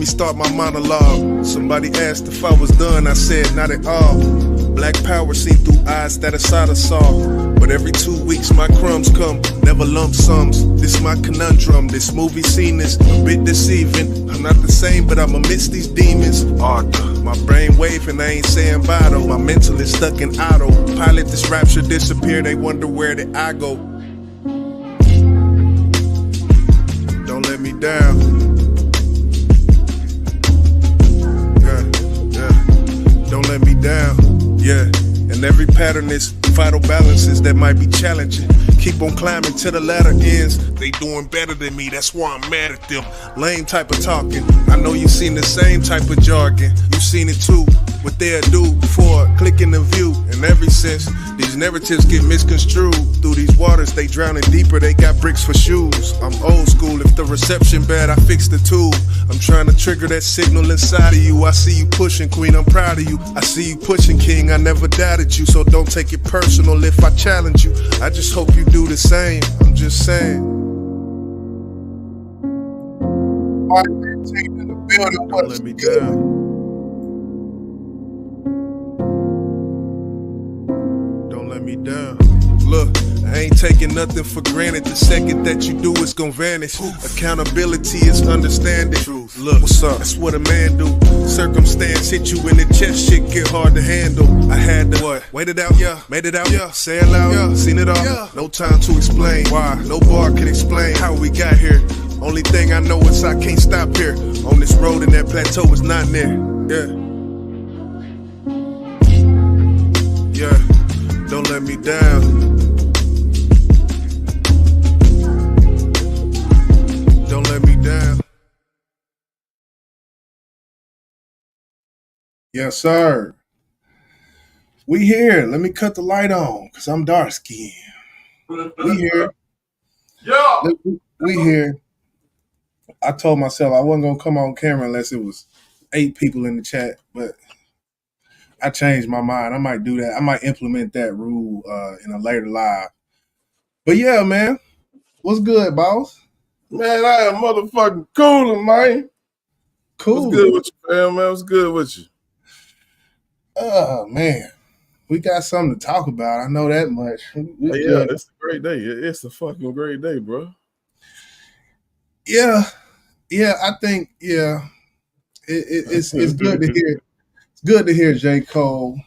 me start my monologue. Somebody asked if I was done, I said not at all. Black power seen through eyes that a Sada saw. But every 2 weeks my crumbs come, never lump sums. This my conundrum, this movie scene is a bit deceiving. I'm not the same, but I'm amidst these demons. Arthur, my brain waving, I ain't saying bye though. My mental is stuck in autopilot, this rapture disappear, they wonder where did I go. Don't let me down. Yeah. Don't let me down. Yeah. And every pattern is vital balances that might be challenging. Keep on climbing till the ladder ends. They doing better than me, that's why I'm mad at them. Lame type of talking. I know you seen the same type of jargon. You seen it too. What they'll do before clicking the view. In every sense, these narratives get misconstrued. Through these waters, they drowning deeper. They got bricks for shoes. I'm old school. If the reception bad, I fix the tool. I'm trying to trigger that signal inside of you. I see you pushing, queen, I'm proud of you. I see you pushing, king, I never doubted you. So don't take it personal if I challenge you. I just hope you do the same. I'm just saying. Don't let me down. Don't let me down. Look, I ain't taking nothing for granted. The second that you do, it's gon' vanish. Accountability is understanding. Look, what's up? That's what a man do. Circumstance hit you in the chest, shit get hard to handle. I had to what? Wait it out, yeah. Made it out, yeah. Say it loud, yeah. Seen it all, yeah. No time to explain why. No bar can explain how we got here. Only thing I know is I can't stop here. On this road and that plateau is not near. Yeah. Yeah. Don't let me down. Don't let me down. Yes, sir. We here. Let me cut the light on, cause I'm dark skinned. We here. Yeah. We here. I told myself I wasn't gonna come on camera unless it was 8 people in the chat, but I changed my mind. I might do that. I might implement that rule in a later live. But yeah, man. What's good, boss? Man, I am motherfucking coolin', man. Cool. What's good with you, fam, man? What's good with you? Man. We got something to talk about. I know that much. Yeah, it's a great day. It's a fucking great day, bro. Yeah. Yeah, I think, yeah. It's good to hear. It's good to hear J. Cole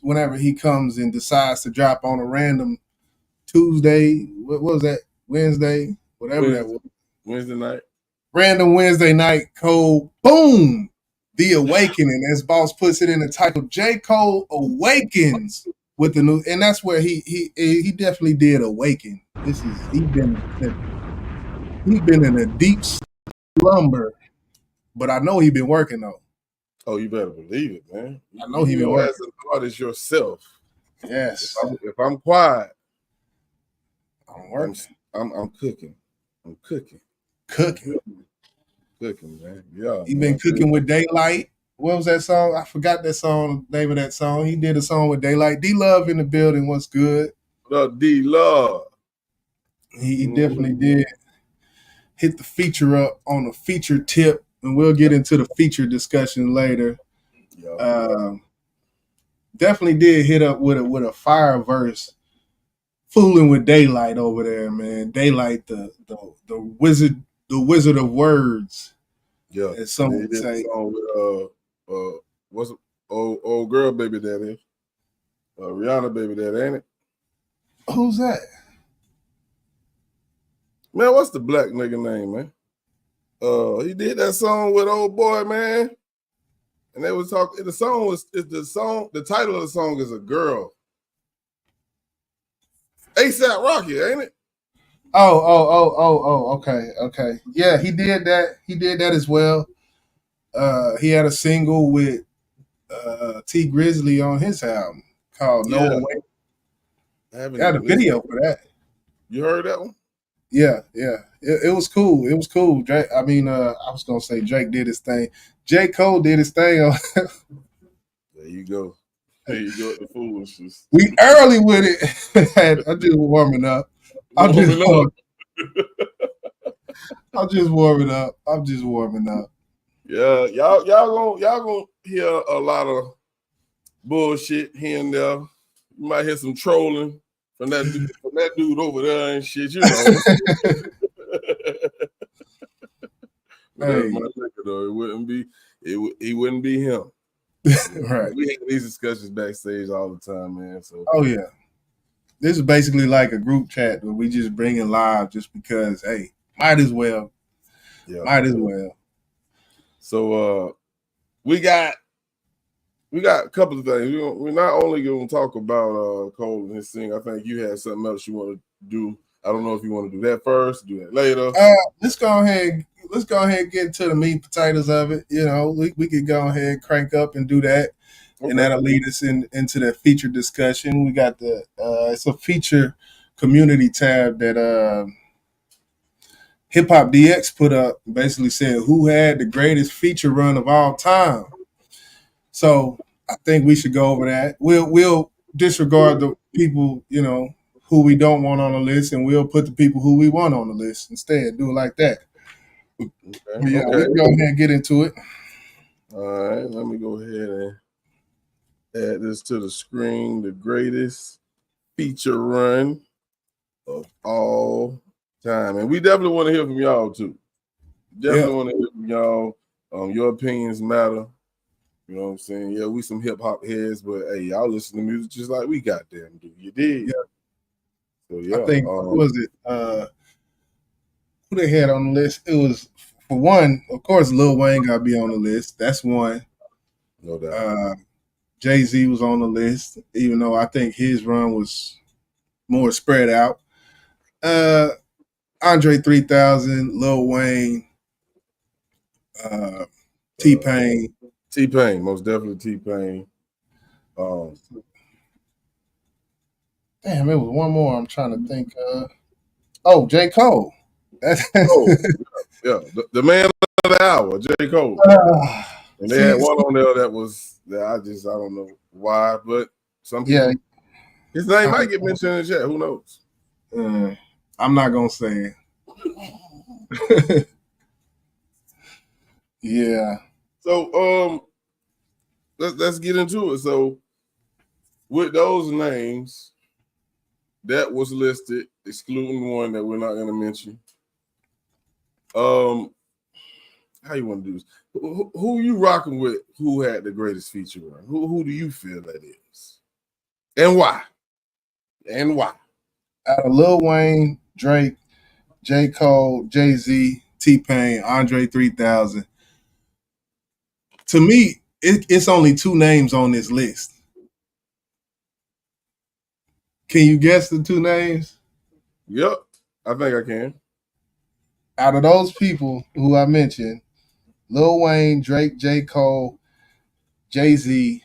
whenever he comes and decides to drop on a random Tuesday. What was that? Wednesday? Whatever that was. Wednesday night. Random Wednesday night, Cole, boom! The Awakening, as Boss puts it in the title. J. Cole awakens with the new, and that's where he definitely did awaken. He's been in a deep slumber, but I know he's been working though. Oh, you better believe it, man. I know he's been working. As an artist yourself. Yes. If I'm quiet, I'm working. I'm cooking. I'm cooking. Cooking, man. Yeah. He been cooking with Daylight. What was that song? I forgot that song, name of that song. He did a song with Daylight. D-Love in the building. What's good? What up, D-Love? He definitely did hit the feature up on a feature tip, and we'll get into the feature discussion later. Yeah. Definitely did hit up with a fire verse, fooling with Daylight over there, man. Daylight, the wizard of words. Yeah. As some would say. What's it? Old girl baby daddy. Rihanna baby daddy, ain't it? Who's that? Man, what's the black nigga name, man? He did that song with old boy, man. And they was talking. The title of the song is A Girl. ASAP Rocky, ain't it? Oh, okay. Yeah, he did that. He did that as well. He had a single with T Grizzly on his album called No Way. Got a video for that. You heard that one? Yeah. It was cool. It was cool. Drake, I was gonna say Drake did his thing. J. Cole did his thing. There you go. There you go with the foolishness. We early with it. I'm just warming up. I'm just warming up. Yeah, y'all gonna hear a lot of bullshit here and there. You might hear some trolling from that dude over there and shit, you know. But that's Hey. my nigga though. He wouldn't be him. Right. We have these discussions backstage all the time, man. So Oh yeah. This is basically like a group chat where we just bring in live just because, hey, might as well. yeah. Might as well. So we got a couple of things. We're not only going to talk about Cole and his thing. I think you had something else you want to do. I don't know if you want to do that first, do that later. Let's go ahead and get into the meat and potatoes of it. You know, we could go ahead and crank up and do that. Okay. And that'll lead us into that feature discussion. We got it's a feature community tab that Hip Hop DX put up, basically said who had the greatest feature run of all time. So I think we should go over that. We'll disregard the people, you know, who we don't want on the list, and we'll put the people who we want on the list instead. Do it like that. Okay. Yeah, we can go ahead and get into it. All right, let me go ahead and add this to the screen. The greatest feature run of all time. And we definitely want to hear from y'all too. Definitely want to hear from y'all. Your opinions matter. You know what I'm saying? Yeah, we some hip hop heads, but hey, y'all listen to music just like we goddamn do. You did. Yeah. So yeah. I think who was it? Who they had on the list? It was, for one, of course, Lil Wayne got to be on the list. That's one. No doubt. Jay-Z was on the list, even though I think his run was more spread out. Andre 3000, Lil Wayne, T-Pain. T-Pain, most definitely T-Pain. Damn, it was one more I'm trying to think of. J. Cole. Yeah, the man of the hour, J. Cole. And they had one on there that I don't know why, but some people, his name might get mentioned in the chat. Who knows? I'm not gonna say it. Yeah. So let's get into it. So with those names that was listed, excluding one that we're not gonna mention. How you want to do this? Who you rocking with? Who had the greatest feature run? Who do you feel that is, and why? And why? Out of Lil Wayne, Drake, J. Cole, Jay-Z, T-Pain, Andre 3000. To me, it's only two names on this list. Can you guess the two names? Yep, I think I can. Out of those people who I mentioned, Lil Wayne, Drake, J. Cole, Jay-Z,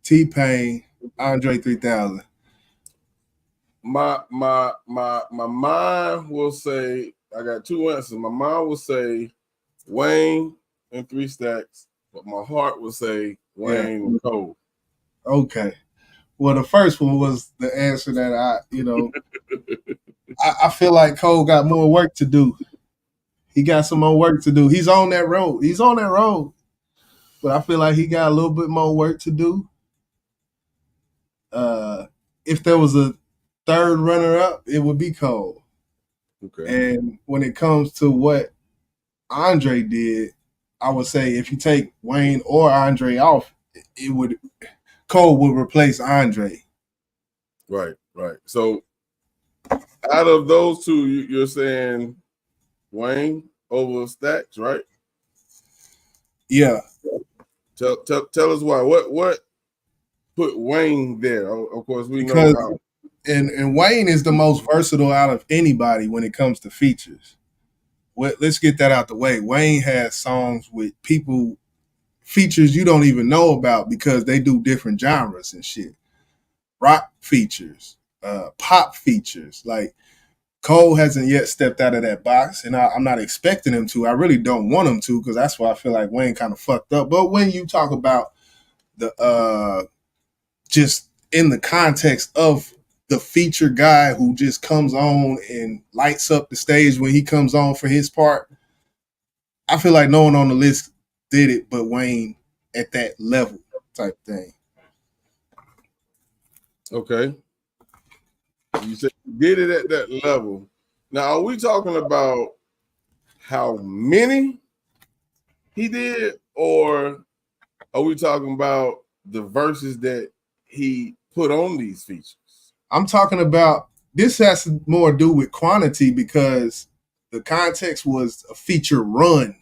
T-Pain, Andre 3000. My mind will say, I got two answers. My mind will say Wayne and 3 Stacks, but my heart will say Wayne and Cole. Okay. Well, the first one was the answer that I feel like Cole got more work to do. He got some more work to do. He's on that road. But I feel like he got a little bit more work to do. If there was a third runner-up, it would be Cole. Okay. And when it comes to what Andre did, I would say if you take Wayne or Andre off, Cole would replace Andre. Right. So out of those two, you're saying Wayne over Stacks, right? Yeah. Tell us why. What put Wayne there? Of course, we know how. And Wayne is the most versatile out of anybody when it comes to features. Let's get that out the way. Wayne has songs with features you don't even know about because they do different genres and shit. Rock features, pop features. Like Cole hasn't yet stepped out of that box, and I'm not expecting him to. I really don't want him to because that's why I feel like Wayne kind of fucked up. But when you talk about the just in the context of the feature guy who just comes on and lights up the stage when he comes on for his part, I feel like no one on the list did it but Wayne at that level type thing. Okay. You said you did it at that level. Now, are we talking about how many he did, or are we talking about the verses that he put on these features? I'm talking about this has more to do with quantity because the context was a feature run.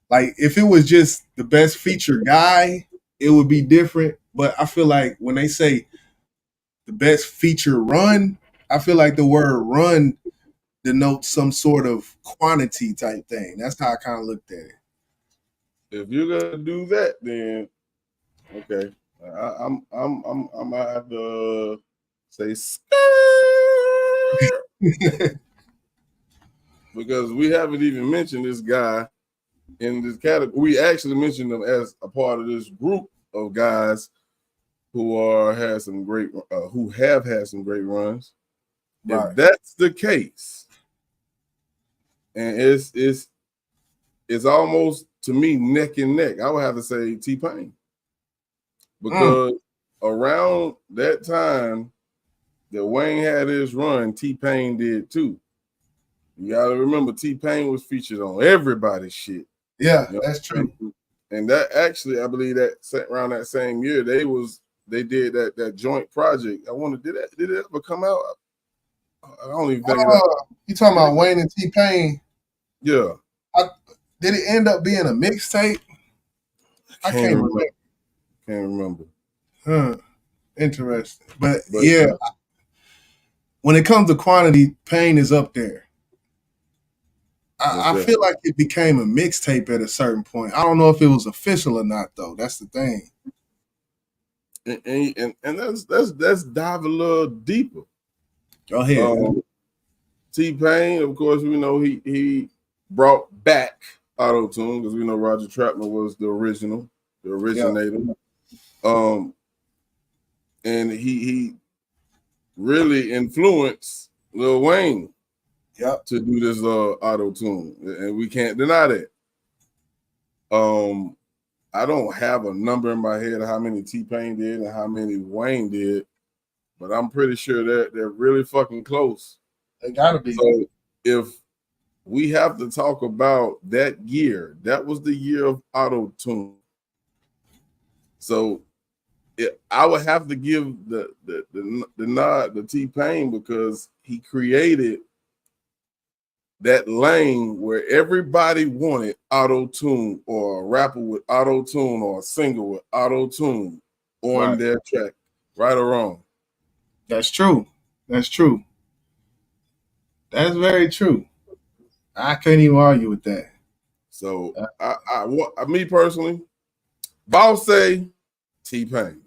Like if it was just the best feature guy, it would be different. But I feel like when they say the best feature run, I feel like the word run denotes some sort of quantity type thing. That's how I kind of looked at it. If you're gonna do that, then okay, I'm gonna have to say because we haven't even mentioned this guy in this category. We actually mentioned him as a part of this group of guys who have had some great runs. Right. If that's the case, and it's almost to me neck and neck, I would have to say T-Pain. Because around that time that Wayne had his run, T-Pain did too. You gotta remember T-Pain was featured on everybody's shit. Yeah, that's true. And that actually, I believe that around that same year, they did that joint project. I wonder, did it ever come out? I don't even think you talking about Wayne and T-Pain? Yeah. Did it end up being a mixtape? I can't remember. Can't remember. Huh. Interesting. But yeah, when it comes to quantity, Pain is up there. I feel like it became a mixtape at a certain point. I don't know if it was official or not, though. That's the thing. And let's dive a little deeper. Go ahead. T-Pain, of course, we know he brought back auto-tune because we know Roger Troutman was the originator. Yeah. And he really influenced Lil Wayne to do this auto-tune, and we can't deny that. I don't have a number in my head of how many T-Pain did and how many Wayne did, but I'm pretty sure they're really fucking close. They gotta be. So if we have to talk about that year, that was the year of auto-tune. So I would have to give the nod to T-Pain because he created that lane where everybody wanted auto-tune or a rapper with auto-tune or a singer with auto-tune on their track, right or wrong. That's true. That's true. That's very true. I couldn't even argue with that. So me personally, Boss say T-Pain.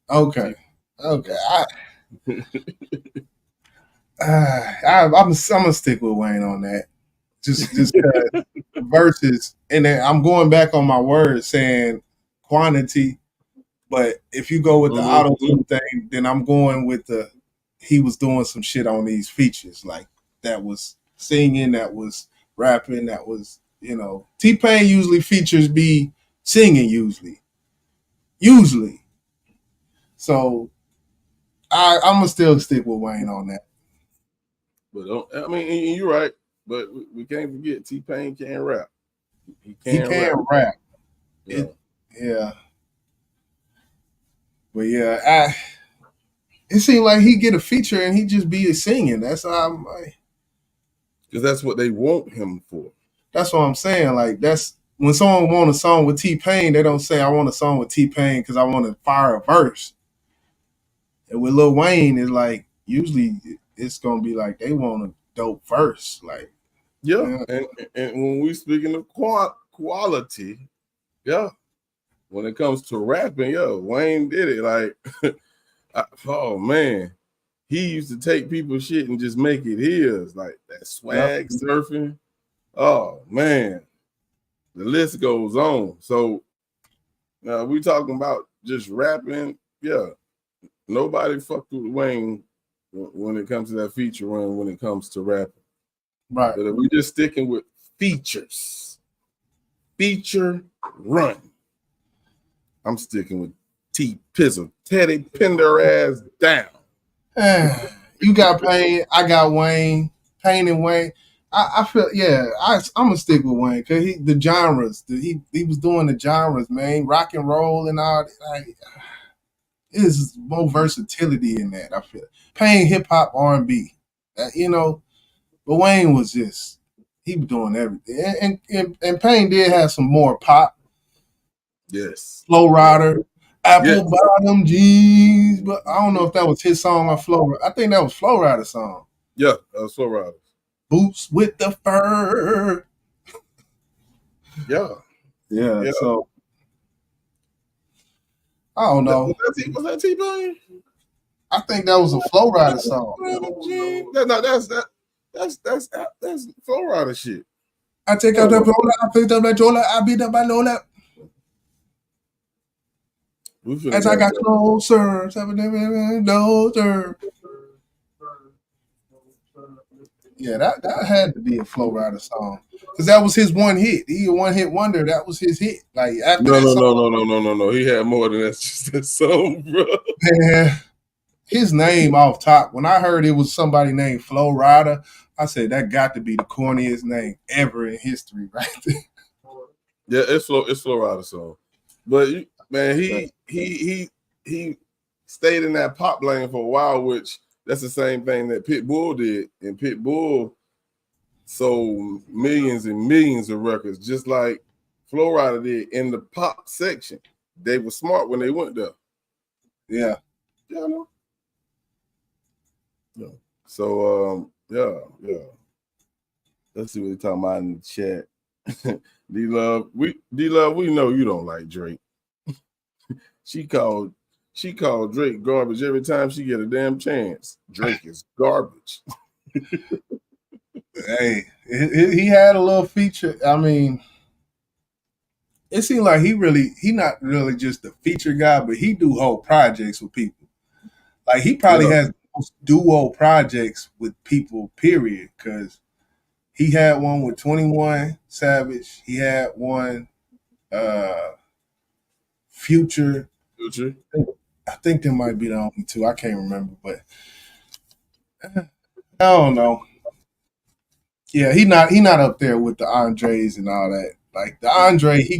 Okay. I'm gonna stick with Wayne on that. Just verses, and then I'm going back on my words saying quantity. But if you go with the auto-tune thing, then I'm going with he was doing some shit on these features, like that was singing, that was rapping, that was, T-Pain usually features be singing usually. So I'm gonna still stick with Wayne on that. But I mean, you're right. But we can't forget T-Pain can rap. He can rap. Yeah. But yeah, it seemed like he get a feature and he just be singing. That's how I'm like. Because that's what they want him for. That's what I'm saying. Like that's when someone want a song with T-Pain, they don't say I want a song with T-Pain because I want to fire a verse. And with Lil Wayne, it's like usually it's gonna be like they want a dope verse. Like and when we speaking of quality, when it comes to rapping, Wayne did it. Like, oh man, he used to take people's shit and just make it his. Like that swag surfing. Oh man, the list goes on. So now we talking about just rapping. Yeah, nobody fucked with Wayne when it comes to that feature run. When it comes to rapping, right? But if we just sticking with features, feature run. I'm sticking with T Pizzle. Teddy pinned her ass down. You got Payne, I got Wayne. Payne and Wayne. I feel I'm gonna stick with Wayne because the genres. He was doing the genres, man, rock and roll and all. Like, there's more versatility in that. I feel Payne hip hop R&B, but Wayne was just he was doing everything. And Payne did have some more pop. Yes, Flow Rider, Apple Bottom Jeans, but I don't know if that was his song or Flow. I think that was Flow Rider's song. Yeah, that was Flow Rider. Boots with the fur. Yeah. So I don't know. Was that T-Pain? I think that was a Flow Rider song. That's Flow Rider shit. I take out the roller, I picked up that jola, I beat up my lola. As I got closer, closer. Yeah, that had to be a Flow Rider song because that was his one hit. He a one hit wonder. That was his hit. Like after no. He had more than that. Just that song, bro. Man, his name off top. When I heard it was somebody named Flow Rider, I said that got to be the corniest name ever in history, right there. Yeah, it's Flow Rider song, but man, he stayed in that pop lane for a while, which that's the same thing that Pitbull did, and Pitbull sold millions and millions of records, just like Flow Rider did in the pop section. They were smart when they went there. Yeah. Yeah, I know. Yeah. So yeah. Let's see what they're talking about in the chat. D-Love, we know you don't like Drake. She called Drake garbage every time she get a damn chance. Drake is garbage. Hey, he had a little feature. I mean, it seemed like he not really just a feature guy, but he do whole projects with people. Like he probably has duo projects with people, period, because he had one with 21 Savage. He had one Future. I think there might be the only two. I can't remember, but I don't know. Yeah, he not up there with the Andres and all that. Like the Andre, he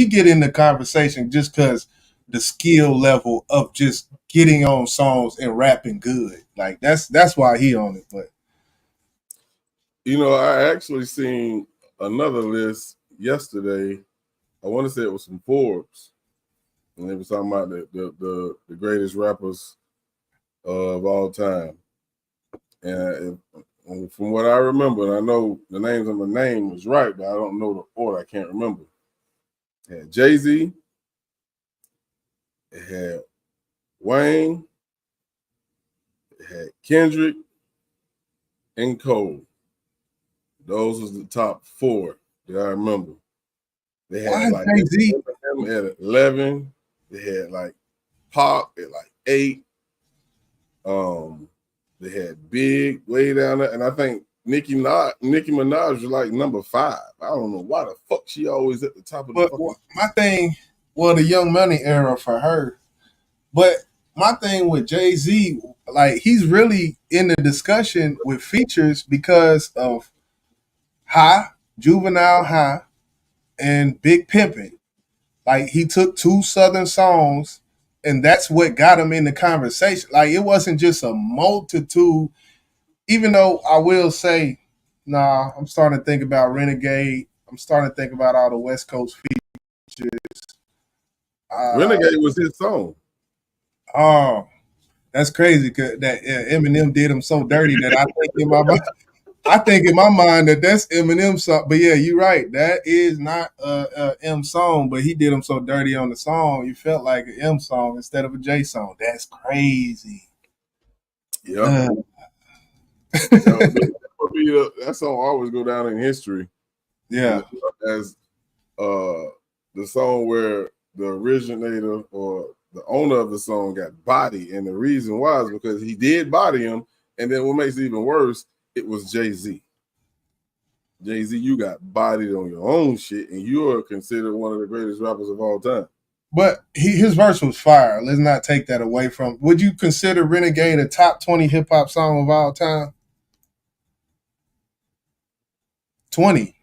get in the conversation just because the skill level of just getting on songs and rapping good. Like that's why he on it. But I actually seen another list yesterday. I want to say it was from Forbes, and they were talking about the greatest rappers of all time. And from what I remember, and I know the names of the name was right, but I don't know the order. I can't remember. It had Jay-Z. It had Wayne. It had Kendrick and Cole. Those was the top four that I remember. They had like Jay-Z at 11. They had like Pop at like 8. They had Big way down there, and I think Nicki Minaj was like number 5. I don't know why the fuck she always at the top of the fucking. My thing, the Young Money era for her. But my thing with Jay-Z, like he's really in the discussion with features because of Juvenile High, and Big Pimpin'. Like he took 2 Southern songs, and that's what got him in the conversation. Like it wasn't just a multitude. Even though I will say, I'm starting to think about Renegade. I'm starting to think about all the West Coast features. Renegade was his song. Oh, that's crazy that Eminem did him so dirty that I think in my mind that that's Eminem song. But yeah, you're right. That is not a M song, but he did him so dirty on the song, you felt like an M song instead of a J song. That's crazy. Yeah. That song always go down in history. Yeah. As the song where the originator or the owner of the song got bodied, and the reason why is because he did body him, and then what makes it even worse, it was Jay-Z. Jay-Z, you got bodied on your own shit, and you are considered one of the greatest rappers of all time. But his verse was fire. Let's not take that away from. Would you consider Renegade a top 20 hip hop song of all time? 20.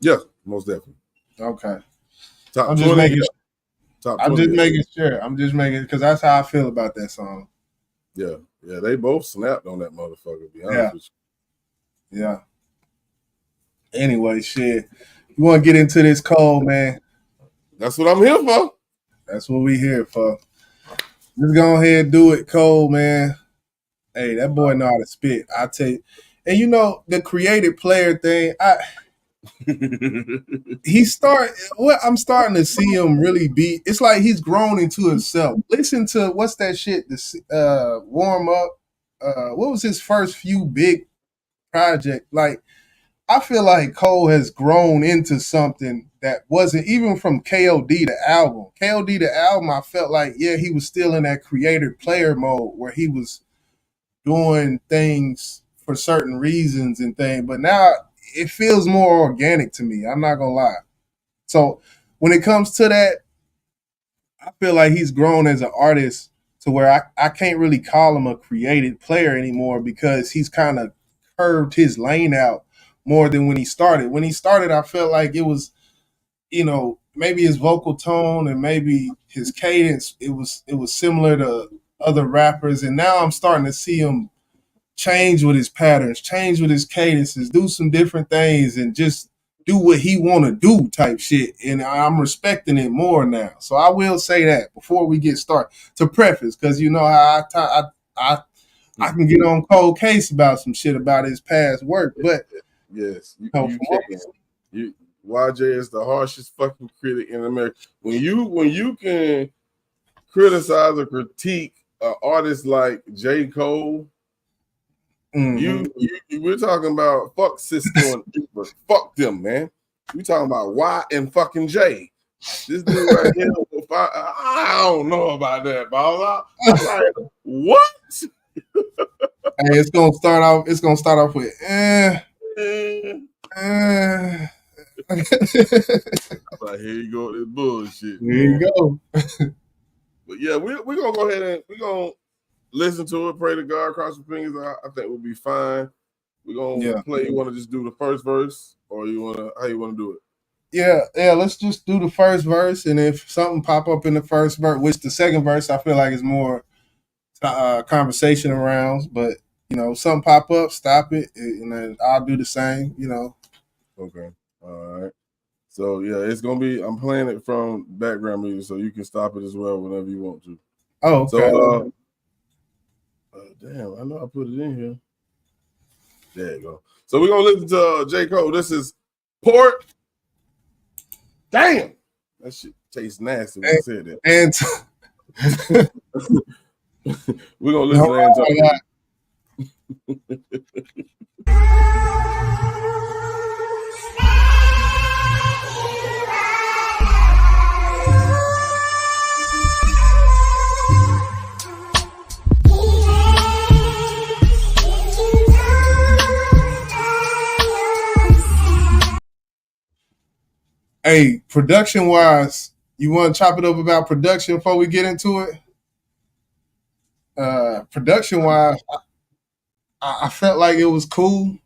Yeah, most definitely. Okay. Top I'm 20. just making. Top 20. I'm just making sure. I'm just making because that's how I feel about that song. Yeah, they both snapped on that motherfucker. To be honest with you. Yeah. Anyway, shit. You want to get into this Cole, man? That's what I'm here for. That's what we here for. Just go ahead and do it, Cole, man. Hey, that boy know how to spit. I tell you. And you know, the creative player thing, I'm starting to see him really be. It's like he's grown into himself. Listen to what's that shit? This warm up. What was his first few big project? Like, I feel like Cole has grown into something that wasn't even from KOD the album. KOD the album, I felt like he was still in that creative player mode where he was doing things for certain reasons and things. But now it feels more organic to me. I'm not gonna lie. So when it comes to that, I feel like he's grown as an artist to where I can't really call him a creative player anymore because he's kind of curved his lane out more than when he started. When he started, I felt like it was, maybe his vocal tone and maybe his cadence, it was similar to other rappers. And now I'm starting to see him change with his patterns, change with his cadences, do some different things and just do what he want to do type shit. And I'm respecting it more now. So I will say that before we get started to preface, because you know how I can get on cold case about some shit about his past work. But yes, you can. YJ is the harshest fucking critic in America. When you can criticize or critique an artist like J. Cole, we're talking about fuck Cisco and Uber. Fuck them, man. We talking about Y and fucking J. This dude right here, I don't know about that, ball. I'm like, what? Hey, it's gonna start off with Like, here you go, this bullshit. Here you go. But yeah, we're gonna go ahead and we're gonna listen to it, pray to God, cross your fingers. I think we'll be fine. We're gonna play. You wanna just do the first verse, or how you wanna do it? Yeah, let's just do the first verse, and if something pop up in the first verse, which the second verse I feel like is more conversation around, but something pop up, stop it, and then I'll do the same. Okay, all right. So yeah, it's gonna be. I'm playing it from background music, so you can stop it as well whenever you want to. Oh, okay. So damn, I know I put it in here. There you go. So we're gonna listen to J. Cole. This is Port. Damn, that shit tastes nasty when I said that. And we're gonna listen to Hey, production wise, you want to chop it up about production before we get into it? Production wise, I felt like it was cool.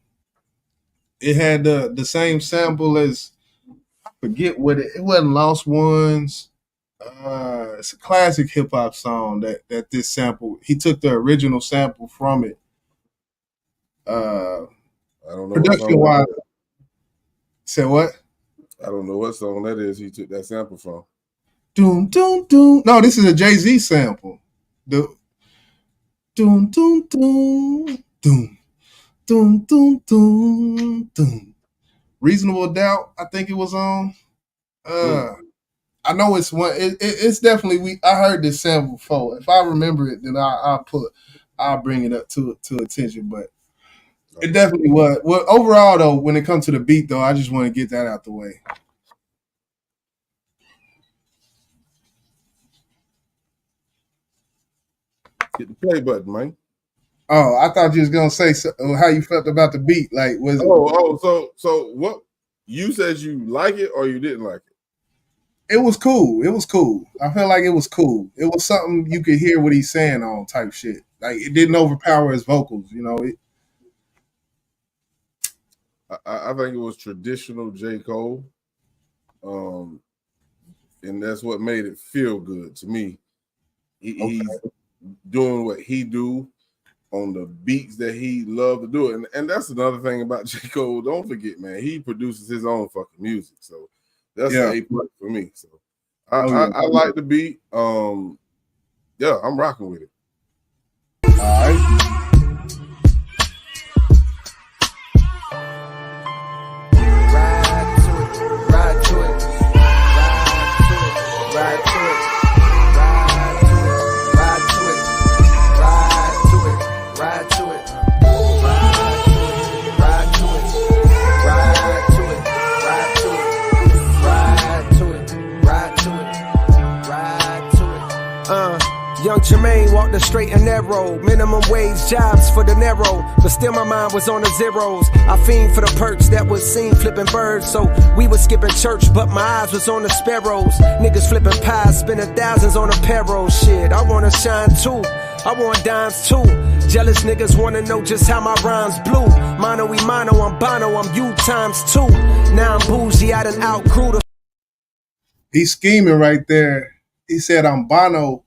It had the same sample as I forget what it wasn't Lost Ones. It's a classic hip hop song that this sample. He took the original sample from it. I don't know. Production wise, say what? I don't know what song that is. He took that sample from. Doom doom doom. No, this is a Jay-Z sample. The doom doom doom doom doom doom doom doom. Reasonable Doubt. I think it was on. I know it's one. It's definitely I heard this sample before. If I remember it, then I'll bring it up to attention. But it definitely was. Well, overall though, when it comes to the beat though, I just want to get that out the way. Hit the play button, man. Oh, I thought you was gonna say how you felt about the beat. Like, was it? So what? You said you like it or you didn't like it? It was cool. It was cool. I felt like it was cool. It was something you could hear what he's saying on type shit. Like it didn't overpower his vocals. You know. I think it was traditional J. Cole, and that's what made it feel good to me. He's doing what he do on the beats that he loved to do, and that's another thing about J. Cole. Don't forget, man, he produces his own fucking music, so that's an A+ for me. So I like the beat. Yeah, I'm rocking with it. All right. Young Jermaine walked the straight and narrow. Minimum wage jobs for the narrow. But still my mind was on the zeros. I fiend for the perks that was seen flipping birds. So we was skipping church, but my eyes was on the sparrows. Niggas flipping pies, spending thousands on a payroll. Shit, I wanna shine too. I want dimes too. Jealous niggas wanna know just how my rhymes blew. Mono y mono, I'm Bono, I'm you times two. Now I'm bougie, I done outgrew the. He's scheming right there. He said I'm Bono.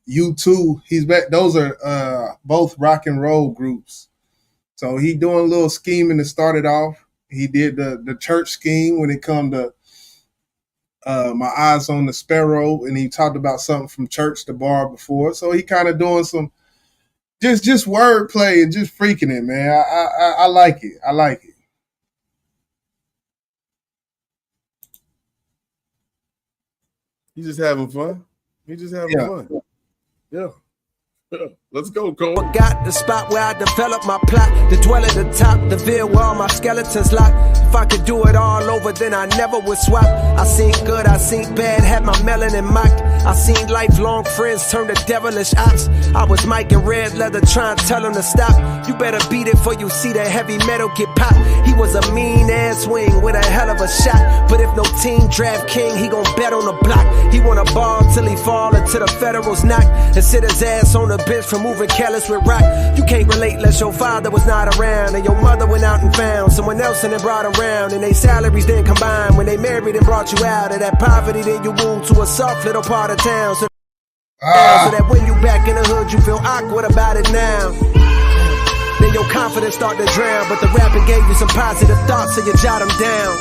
U2, he's back. Those are both rock and roll groups. So he doing a little scheming to start it off. He did the church scheme when it come to My Eyes on the Sparrow, and he talked about something from church to bar before. So he kind of doing some just wordplay and just freaking it, man. I like it. I like it. He's just having fun. He just having fun. Yeah. Let's go, Cole. Got the spot where I develop my plot. To dwell at the top, the veil where all my skeletons lock. If I could do it all over, then I never would swap. I seen good, I seen bad, had my melanin mocked. I seen lifelong friends turn to devilish ops. I was Mike in red leather trying to tell him to stop. You better beat it for you see that heavy metal get popped. He was a mean ass wing with a hell of a shot. But if no team draft king, he gon' bet on the block. He wanna ball till he fall until the federals knock. And sit his ass on the bench for moving careless with rock. You can't relate unless your father was not around and your mother went out and found someone else and then brought around, and they salaries then combined. When they married and brought you out of that poverty, then you moved to a soft little part of town. So that when you back in the hood, you feel awkward about it now. Then your confidence start to drown, but the rapping gave you some positive thoughts, so you jot them down.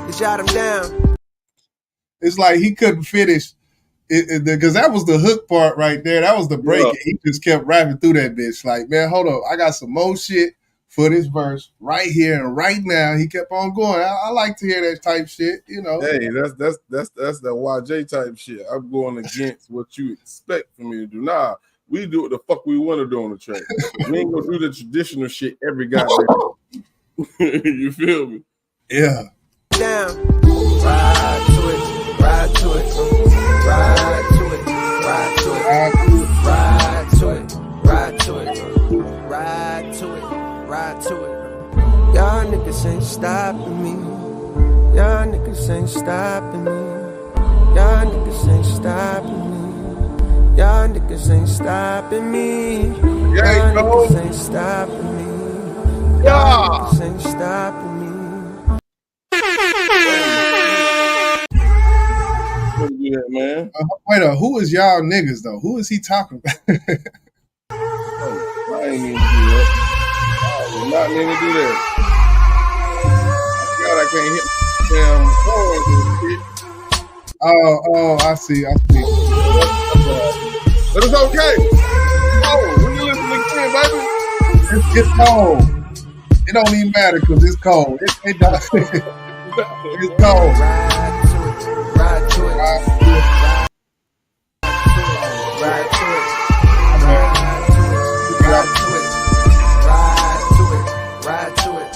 You jot them down. It's like he couldn't finish because that was the hook part right there. That was the break. Yeah. He just kept rapping through that bitch. Like, man, hold up. I got some more shit for this verse right here and right now. He kept on going. I like to hear that type shit, you know. Hey, that's the YJ type shit. I'm going against what you expect from me to do. Nah, we do what the fuck we want to do on the track. We ain't gonna do the traditional shit every goddamn. You feel me? Yeah. Down. Ride to it. Ride to it. Ride to it. Ride to it. Ride to it. Ride to it. Ride to it. Ride to it. Y'all niggas ain't stopping me. Y'all niggas ain't stopping me. Y'all niggas ain't stopping me. Y'all niggas ain't stopping me. Y'all niggas ain't stopping me. Y'all niggas ain't stopping me. Yeah, man. Wait a who is y'all niggas though? Who is he talking about? I ain't mean to do that. I did not mean to do that. God, I can't hit damn phone. Oh, I see. But it's okay. Oh, when you listen again, baby. It's cold. It don't even matter because it's cold. It's cold. Ride to it. Ride to it. Ride to it. Ride to it. Ride to it. Ride to it.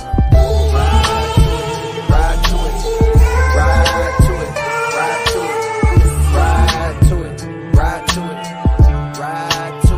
Ride to it. Ride to it. Ride to it. Ride to it. Ride to it. Ride to it.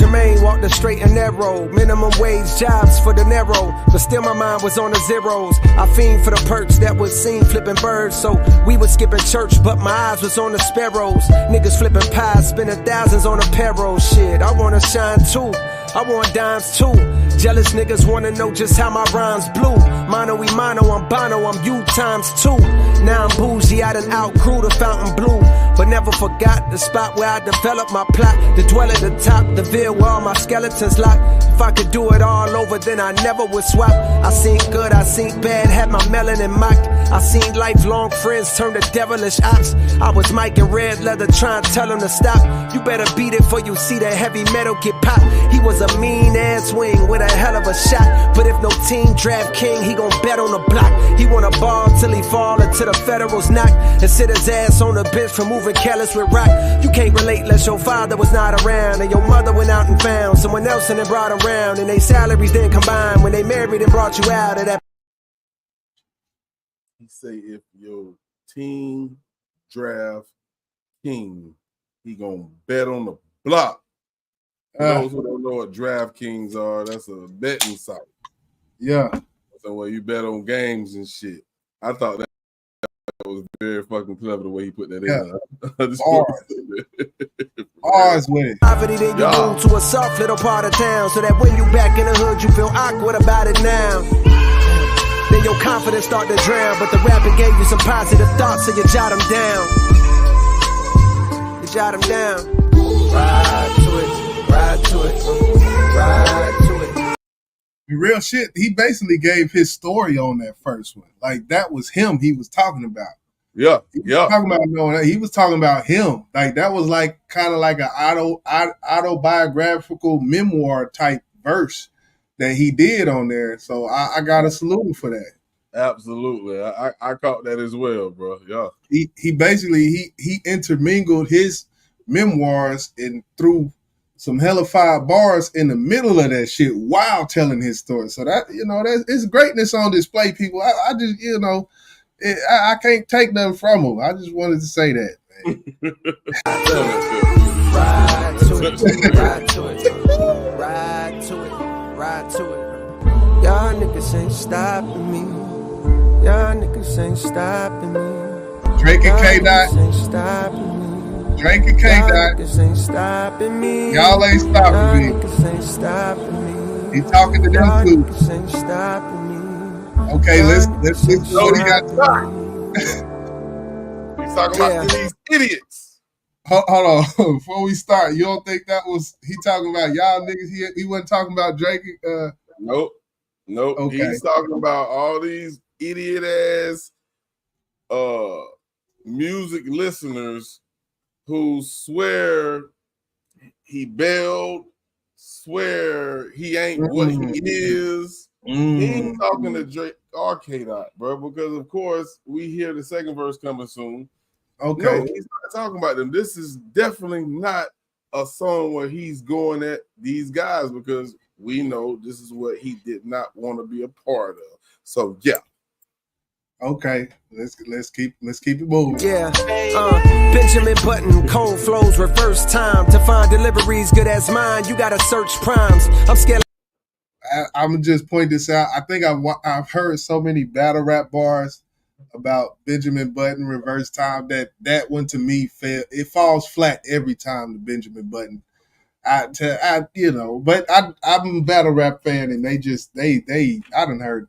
Charmaine walked the straight and narrow. Minimum wage jobs for the narrow. But still my mind was on the zeros. I fiend for the perks that was seen flipping birds. So we was skipping church, but my eyes was on the sparrows. Niggas flipping pies, spending thousands on a payroll. Shit, I wanna shine too. I want dimes too. Jealous niggas wanna know just how my rhymes blew. Mono y mono, I'm Bono, I'm you times two. Now I'm bougie, I done outgrew the fountain blue. But never forgot the spot where I developed my plot. The dwell at the top, the veil where all my skeletons locked. If I could do it all over, then I never would swap. I seen good, I seen bad, had my melanin mocked. I seen lifelong friends turn to devilish ops. I was Mike in red leather trying to tell him to stop. You better beat it for you see that heavy metal get popped. He was a mean ass wing with a hell of a shot. But if no team draft king, he gon' bet on the block. He wanna ball till he fall until the Federals knock. And sit his ass on the bench for moving careless with rock. You can't relate unless your father was not around. And your mother went out and found someone else and then brought around. And they salaries didn't combine when they married and brought you out of that. He say if your team draft king, he gonna bet on the block. For those who don't know what DraftKings are, that's a betting site. Yeah. So where you bet on games and shit. I thought that was very fucking clever the way he put that in. Ours with it. Poverty, then you move to a soft little part of town, so that when you back in the hood, you feel awkward about it now. Then your confidence start to drown, but the rapping gave you some positive thoughts, so you jot them down. You jot them down. Ride to it, ride to it, ride to it. Real shit, he basically gave his story on that first one. Like, that was him he was talking about. Yeah, He was talking about him. Like, that was like kind of like an autobiographical memoir type verse that he did on there. So I got to salute him for that. Absolutely. I caught that as well, bro. Yeah. He basically he intermingled his memoirs and threw some hellified bars in the middle of that shit while telling his story. So that, that it's greatness on display, people. I just, I can't take nothing from him. I just wanted to say that, man. Ride to it, ride to it, ride to it, ride to it. Y'all niggas ain't stopping me. Y'all niggas ain't stopping me. Drake and K-Dot. Ain't stopping me. Drake and K-Dot. Ain't stopping me. Y'all ain't stopping me. Ain't stopping me. He talking to them too. Ain't stopping me. Okay, let's know what he got shot. He's talking about these idiots. Hold on. Before we start, you don't think that was he talking about y'all niggas? He wasn't talking about Drake. Nope. Okay. He's talking about all these idiot ass music listeners who swear he bailed, swear he ain't what he is. He ain't talking to Drake or K-Dot, bro, because of course we hear the second verse coming soon. Okay. No, he's not talking about them. This is definitely not a song where he's going at these guys, because we know this is what he did not want to be a part of. So yeah. Okay, let's keep it moving. Yeah, Benjamin Button, cold flows, reverse time to find deliveries good as mine. You gotta search primes. I'm scared. I'm gonna just point this out. I think I've heard so many battle rap bars about Benjamin Button, reverse time, that one to me it falls flat every time. The Benjamin Button. But I'm a battle rap fan, and I done heard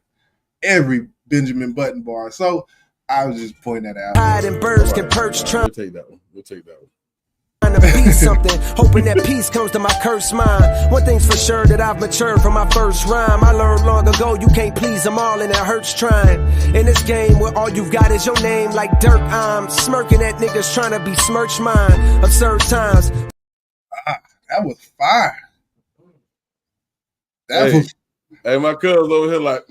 every Benjamin Button bar. So I was just pointing that out. Hide and birds can perch. We'll take that one. Trying to be something, hoping that peace comes to my cursed mind. One thing's for sure, that I've matured from my first rhyme. I learned long ago you can't please them all, and it hurts trying. In this game where all you've got is your name, like dirt, I'm smirking at niggas trying to besmirch mine. Absurd times. That was fire. Hey, my cuz over here like,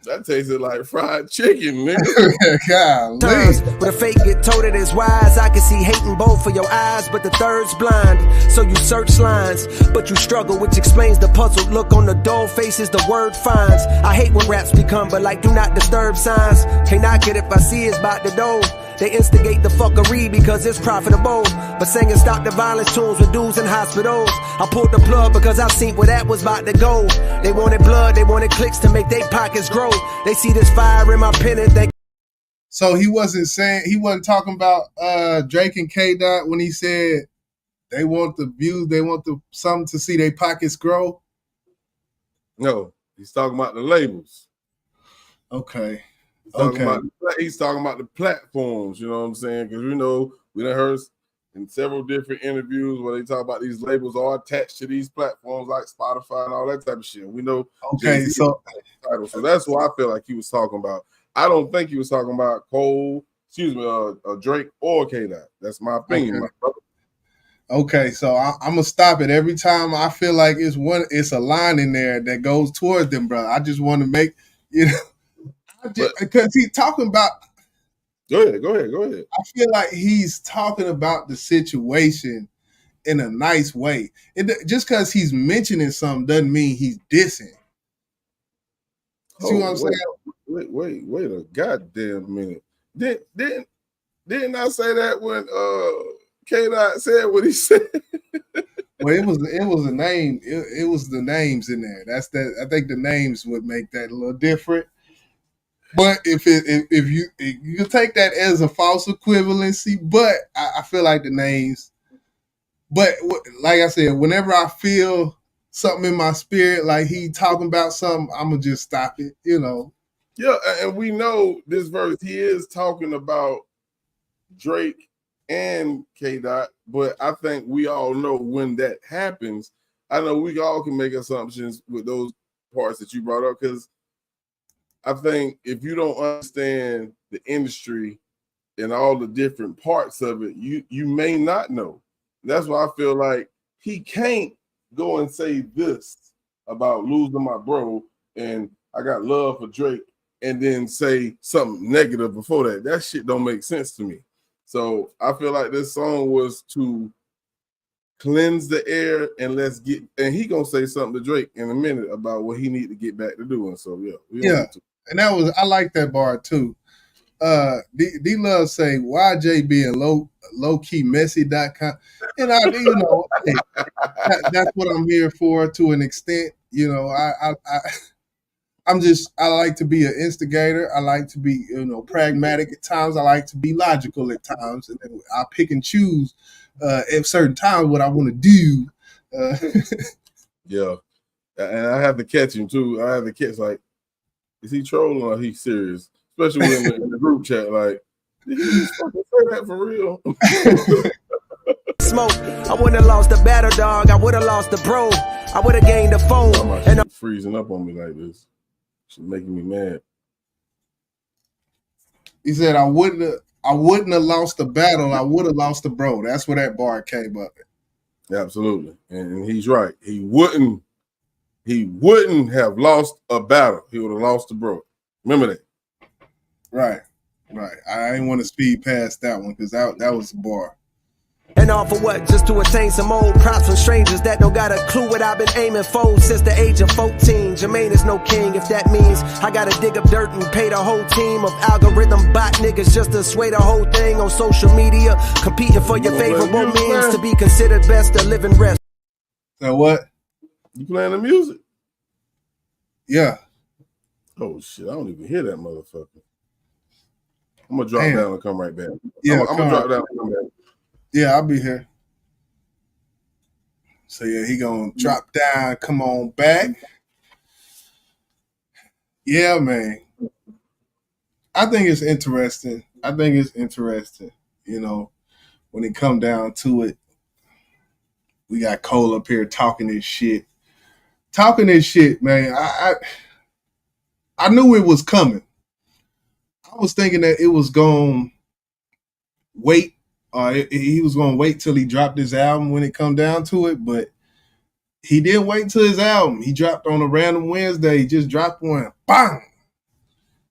that tasted like fried chicken, nigga. Times with a fake get told it is wise. I can see hating both for your eyes, but the third's blind. So you search lines, but you struggle, which explains the puzzled look on the dull faces the word finds. I hate when raps become, but like do not disturb signs. Can't knock it if I see it's about the dough. They instigate the fuckery because it's profitable. But singing stop the violence tunes with dudes in hospitals. I pulled the plug because I seen where that was about to go. They wanted blood, they wanted clicks to make their pockets grow. They see this fire in my pen and they... So he wasn't talking about Drake and K Dot when he said they want the views, they want the something to see their pockets grow. No, he's talking about the labels. Okay. He's talking about the platforms, you know what I'm saying? Because we know we done heard in several different interviews where they talk about these labels are attached to these platforms like Spotify and all that type of shit. We know. Okay, so that's what I feel like he was talking about. I don't think he was talking about Drake or K-Dot. That's my opinion, my brother. Okay, so I'm gonna stop it every time I feel like it's a line in there that goes towards them, bro. I just want to make because he's talking about. Go ahead. I feel like he's talking about the situation in a nice way. Just because he's mentioning something doesn't mean he's dissing. See what I'm saying? Wait a goddamn minute. Didn't I say that when K-Dot said what he said? Well, it was a name. It was the names in there. I think the names would make that a little different. But if you take that as a false equivalency, but I feel like the names. But like I said, whenever I feel something in my spirit, like he talking about something, I'm gonna just stop it. Yeah, and we know this verse. He is talking about Drake and K-Dot, but I think we all know when that happens. I know we all can make assumptions with those parts that you brought up because I think if you don't understand the industry and all the different parts of it, you may not know. That's why I feel like he can't go and say this about losing my bro and I got love for Drake and then say something negative before that. That shit don't make sense to me. So I feel like this song was to cleanse the air and he gonna say something to Drake in a minute about what he need to get back to doing. So yeah. And I like that bar too. D Love say YJ being low key messy.com. And that's what I'm here for to an extent. I like to be an instigator. I like to be, pragmatic at times. I like to be logical at times. And I pick and choose at certain times what I want to do. Yeah. And I have to catch him too. I have to catch is he trolling or he serious? Especially when in the group chat, like, did he fucking say that for real? Smoke. I wouldn't have lost the battle dog. I would have lost the bro. I would have gained the phone. And I'm freezing up on me like this. She's making me mad. He said, I wouldn't have lost the battle. I would have lost the bro. That's where that bar came up. Absolutely. And he's right. He wouldn't have lost a battle. He would have lost the bro. Remember that. Right. I didn't want to speed past that one because that was the bar. And all for what? Just to attain some old props from strangers that don't got a clue what I've been aiming for since the age of 14. Jermaine is no king if that means I gotta dig up dirt and pay the whole team of algorithm bot niggas just to sway the whole thing on social media, competing for your favorable means to be considered best to live and rest. So what? You playing the music? Yeah. Oh shit! I don't even hear that motherfucker. I'm gonna drop down and come right back. Yeah, I'm gonna drop down and come back. Yeah, I'll be here. So yeah, he gonna drop down, come on back. Yeah, man. I think it's interesting. When it come down to it, we got Cole up here talking this shit, man. I knew it was coming. I was thinking that it was going to wait. He was going to wait till he dropped his album when it come down to it, but he didn't wait till his album. He dropped on a random Wednesday. He just dropped one. Bang!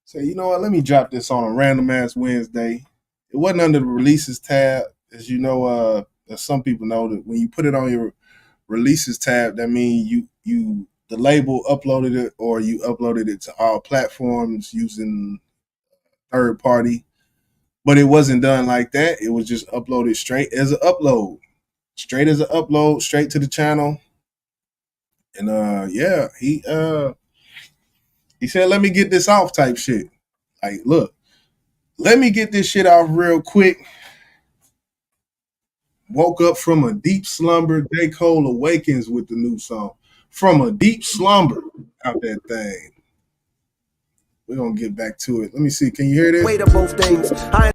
So, you know what? Let me drop this on a random ass Wednesday. It wasn't under the releases tab. As you know, as some people know, that when you put it on your releases tab, that means the label uploaded it or you uploaded it to all platforms using third party but it wasn't done like that. It was just uploaded straight as an upload, straight to the channel. And yeah, he said, "Let me get this off," type shit. Like, look, let me get this shit off real quick. Woke up from a deep slumber. J. Cole Awakens with the new song. From a deep slumber out that thing. We're gonna get back to it. Let me see. Can you hear this? Weight of both things. I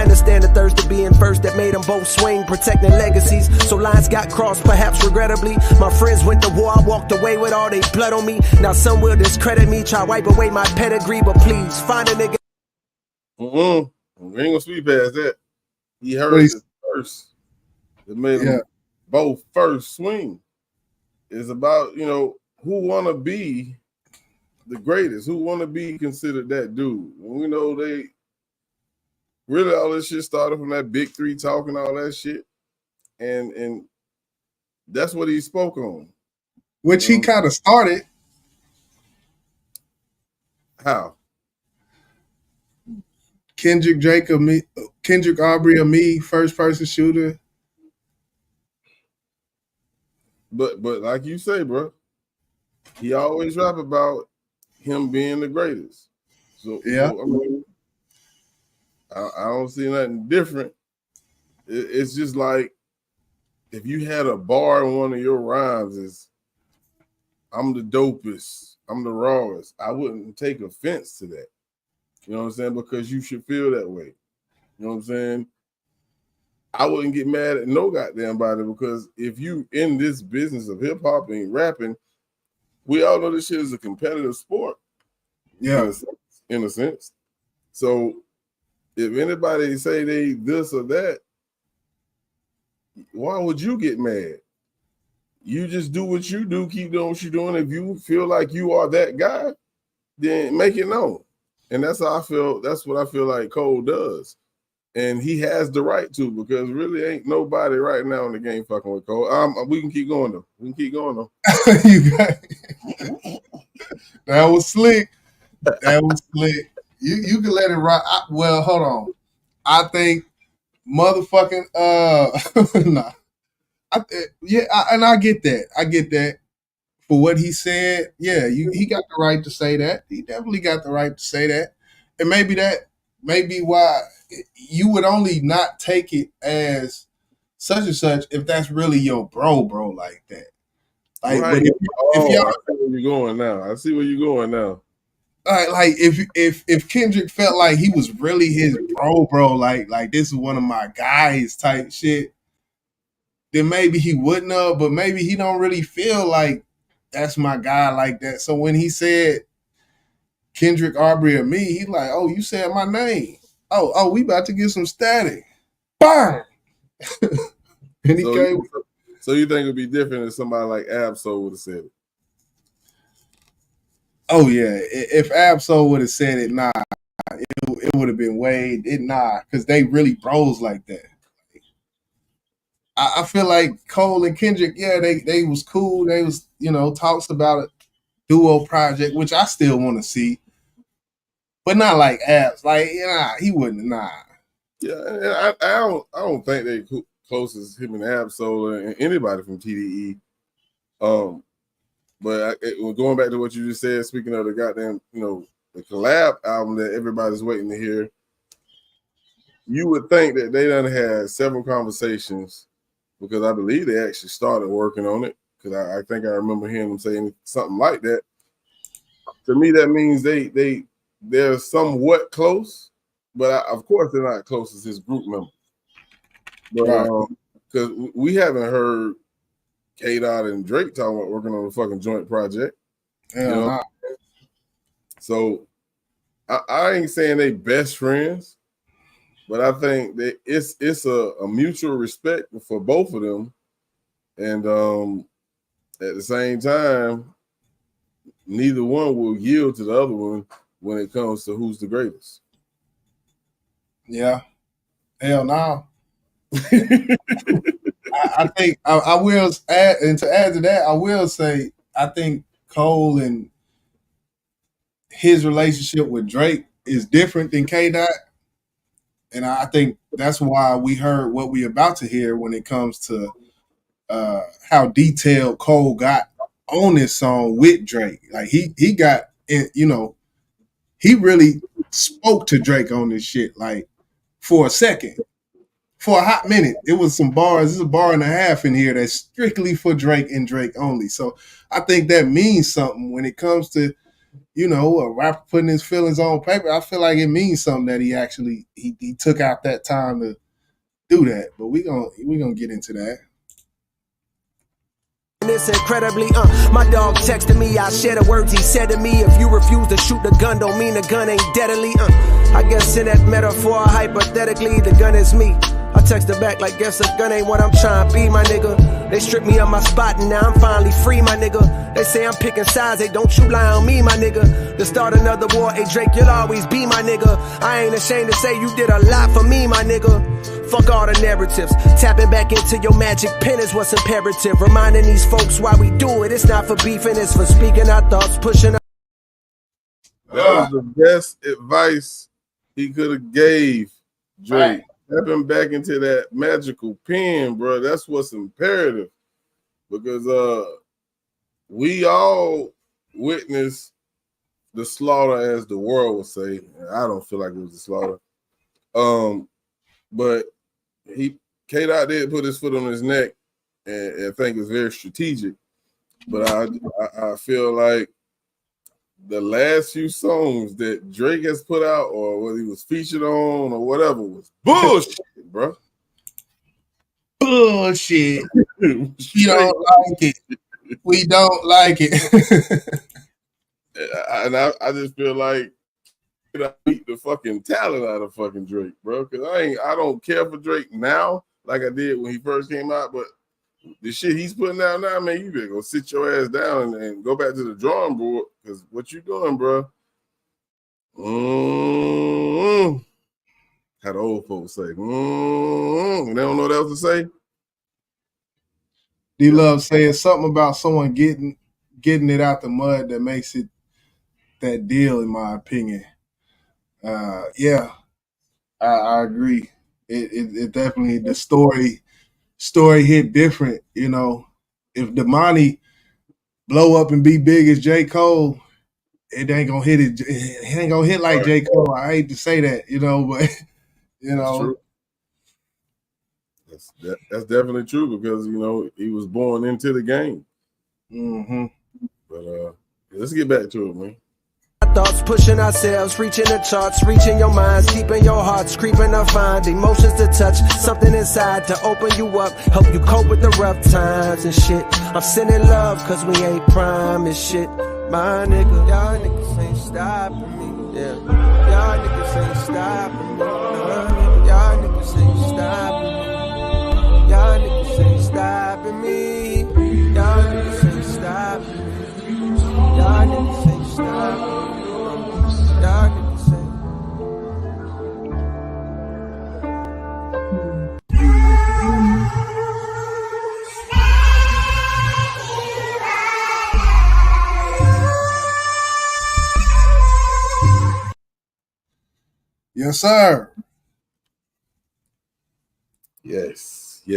understand the thirst of being first that made them both swing, protecting legacies. So lines got crossed, perhaps regrettably. My friends went to war, I walked away with all they blood on me. Now some will discredit me, try wipe away my pedigree, but please find a nigga. We ain't gonna sweep past that. He heard it first. It made them both first swing. It's about, who wanna be the greatest, who wanna be considered that dude. And we know they really all this shit started from that big three talking all that shit. And that's what he spoke on. Which he kind of started. How? Kendrick Aubrey of me, first person shooter. But like you say, bro, he always rap about him being the greatest. So yeah, I don't see nothing different. It's just like if you had a bar in one of your rhymes is I'm the dopest, I'm the rawest, I wouldn't take offense to that. You know what I'm saying? Because you should feel that way. You know what I'm saying? I wouldn't get mad at no goddamn body because if you in this business of hip hop and rapping, we all know this shit is a competitive sport. Yeah. In a sense. So if anybody say they this or that, why would you get mad? You just do what you do, keep doing what you're doing. If you feel like you are that guy, then make it known. And that's how I feel. That's what I feel like Cole does. And he has the right to, because really ain't nobody right now in the game fucking with Cole. We can keep going though. That was slick. You can let it ride. Well, hold on. I think motherfucking nah. And I get that. I get that for what he said. Yeah, he got the right to say that. He definitely got the right to say that. And maybe that may be why you would only not take it as such and such if that's really your bro like that. Like, right. if y'all, I see where you're going now. Like if Kendrick felt like he was really his bro, like this is one of my guys type shit, then maybe he wouldn't have, but maybe he don't really feel like that's my guy like that. So when he said Kendrick Aubrey or me, he's like, oh, you said my name. Oh, we about to get some static. Bang! And he came. So you think it'd be different if somebody like Absol would have said it? Oh yeah, if Absol would have said it, nah, it would have been way because they really bros like that. I feel like Cole and Kendrick, yeah, they was cool. They was talks about a duo project, which I still want to see, but not like Abs. Like he wouldn't. Nah. Yeah, I don't think they close as him and Absol and anybody from TDE. But going back to what you just said, speaking of the goddamn, the collab album that everybody's waiting to hear, you would think that they done had several conversations, because I believe they actually started working on it, because I think I remember hearing them saying something like that. To me, that means they're somewhat close, but of course they're not close as his group member. But because we haven't heard K-Dot and Drake talking about working on a fucking joint project. So I ain't saying they best friends, but I think that it's a mutual respect for both of them. And at the same time, neither one will yield to the other one when it comes to who's the greatest. Yeah. Hell no. I think I will add, and to add to that, I will say I think Cole and his relationship with Drake is different than K Dot, and I think that's why we heard what we about to hear when it comes to how detailed Cole got on this song with Drake. Like he got in, he really spoke to Drake on this shit. Like for a second, for a hot minute, it was some bars. There's a bar and a half in here that's strictly for Drake and Drake only. So I think that means something when it comes to a rapper putting his feelings on paper. I feel like it means something that he actually he took out that time to do that. But we gonna get into that. It's incredibly, my dog texted me, I share the words he said to me. If you refuse to shoot the gun, don't mean the gun ain't deadly, I guess in that metaphor, hypothetically, the gun is me. I texted back like, guess the gun ain't what I'm trying to be, my nigga. They stripped me of my spot and now I'm finally free, my nigga. They say I'm picking sides, hey, don't you lie on me, my nigga. To start another war, hey, Drake, you'll always be my nigga. I ain't ashamed to say you did a lot for me, my nigga. Fuck all the narratives. Tapping back into your magic pen is what's imperative. Reminding these folks why we do it. It's not for beefing, it's for speaking our thoughts, pushing. That was the best advice he could have gave Drake. Right. Tapping back into that magical pen, bro. That's what's imperative. Because we all witnessed the slaughter, as the world would say. I don't feel like it was a slaughter. But K-Dot did put his foot on his neck, and I think it's very strategic. But I feel like the last few songs that Drake has put out, or what he was featured on, or whatever, was bullshit, bro. Bullshit. We don't like it. We don't like it. And I just feel like I beat the fucking talent out of fucking Drake, bro. Because I don't care for Drake now like I did when he first came out, but the shit he's putting out now, man, you better go sit your ass down and go back to the drawing board, because what you doing, bro? How the old folks say, they don't know what else to say. D-Love saying something about someone getting it out the mud that makes it that deal, in my opinion. Yeah, I agree. It definitely, the story hit different. If Damani blow up and be big as J. Cole, it ain't gonna hit it. It ain't gonna hit like right. J. Cole. I hate to say that, but That's true. That's definitely true, because he was born into the game. Mm-hmm. But let's get back to it, man. Thoughts pushing ourselves, reaching the charts, reaching your minds, keeping your hearts, creeping to find emotions to touch, something inside to open you up, help you cope with the rough times and shit. I'm sending love cause we ain't prime and shit. My nigga, y'all niggas ain't stopping me. Yeah, y'all niggas ain't stopping me. Y'all niggas ain't stopping me. Y'all niggas ain't stopping me. Y'all niggas ain't stopping me. Y'all niggas ain't stopping me. Yes, sir. Yes.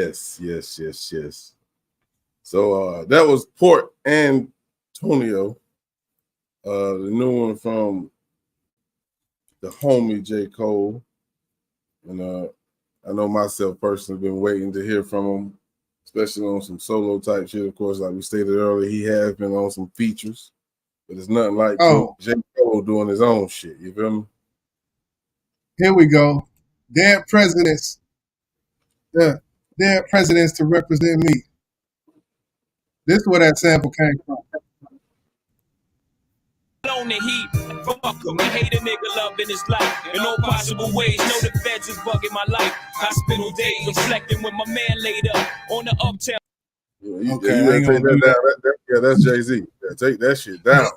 So that was Port Antonio, the new one from the homie J. Cole. And I know myself personally been waiting to hear from him, especially on some solo type shit. Of course, like we stated earlier, he has been on some features, but it's nothing like J. Cole doing his own shit. You feel me? Here we go. Dead presidents. Yeah. Dead presidents to represent me. This is where that sample came from. On the heat, fuck him, I hate a nigga loving his life in all possible ways. Know the feds is bugging my life. Hospital days, reflecting when my man laid up on the uptown. You take that down. That's Jay-Z. Yeah, take that shit down.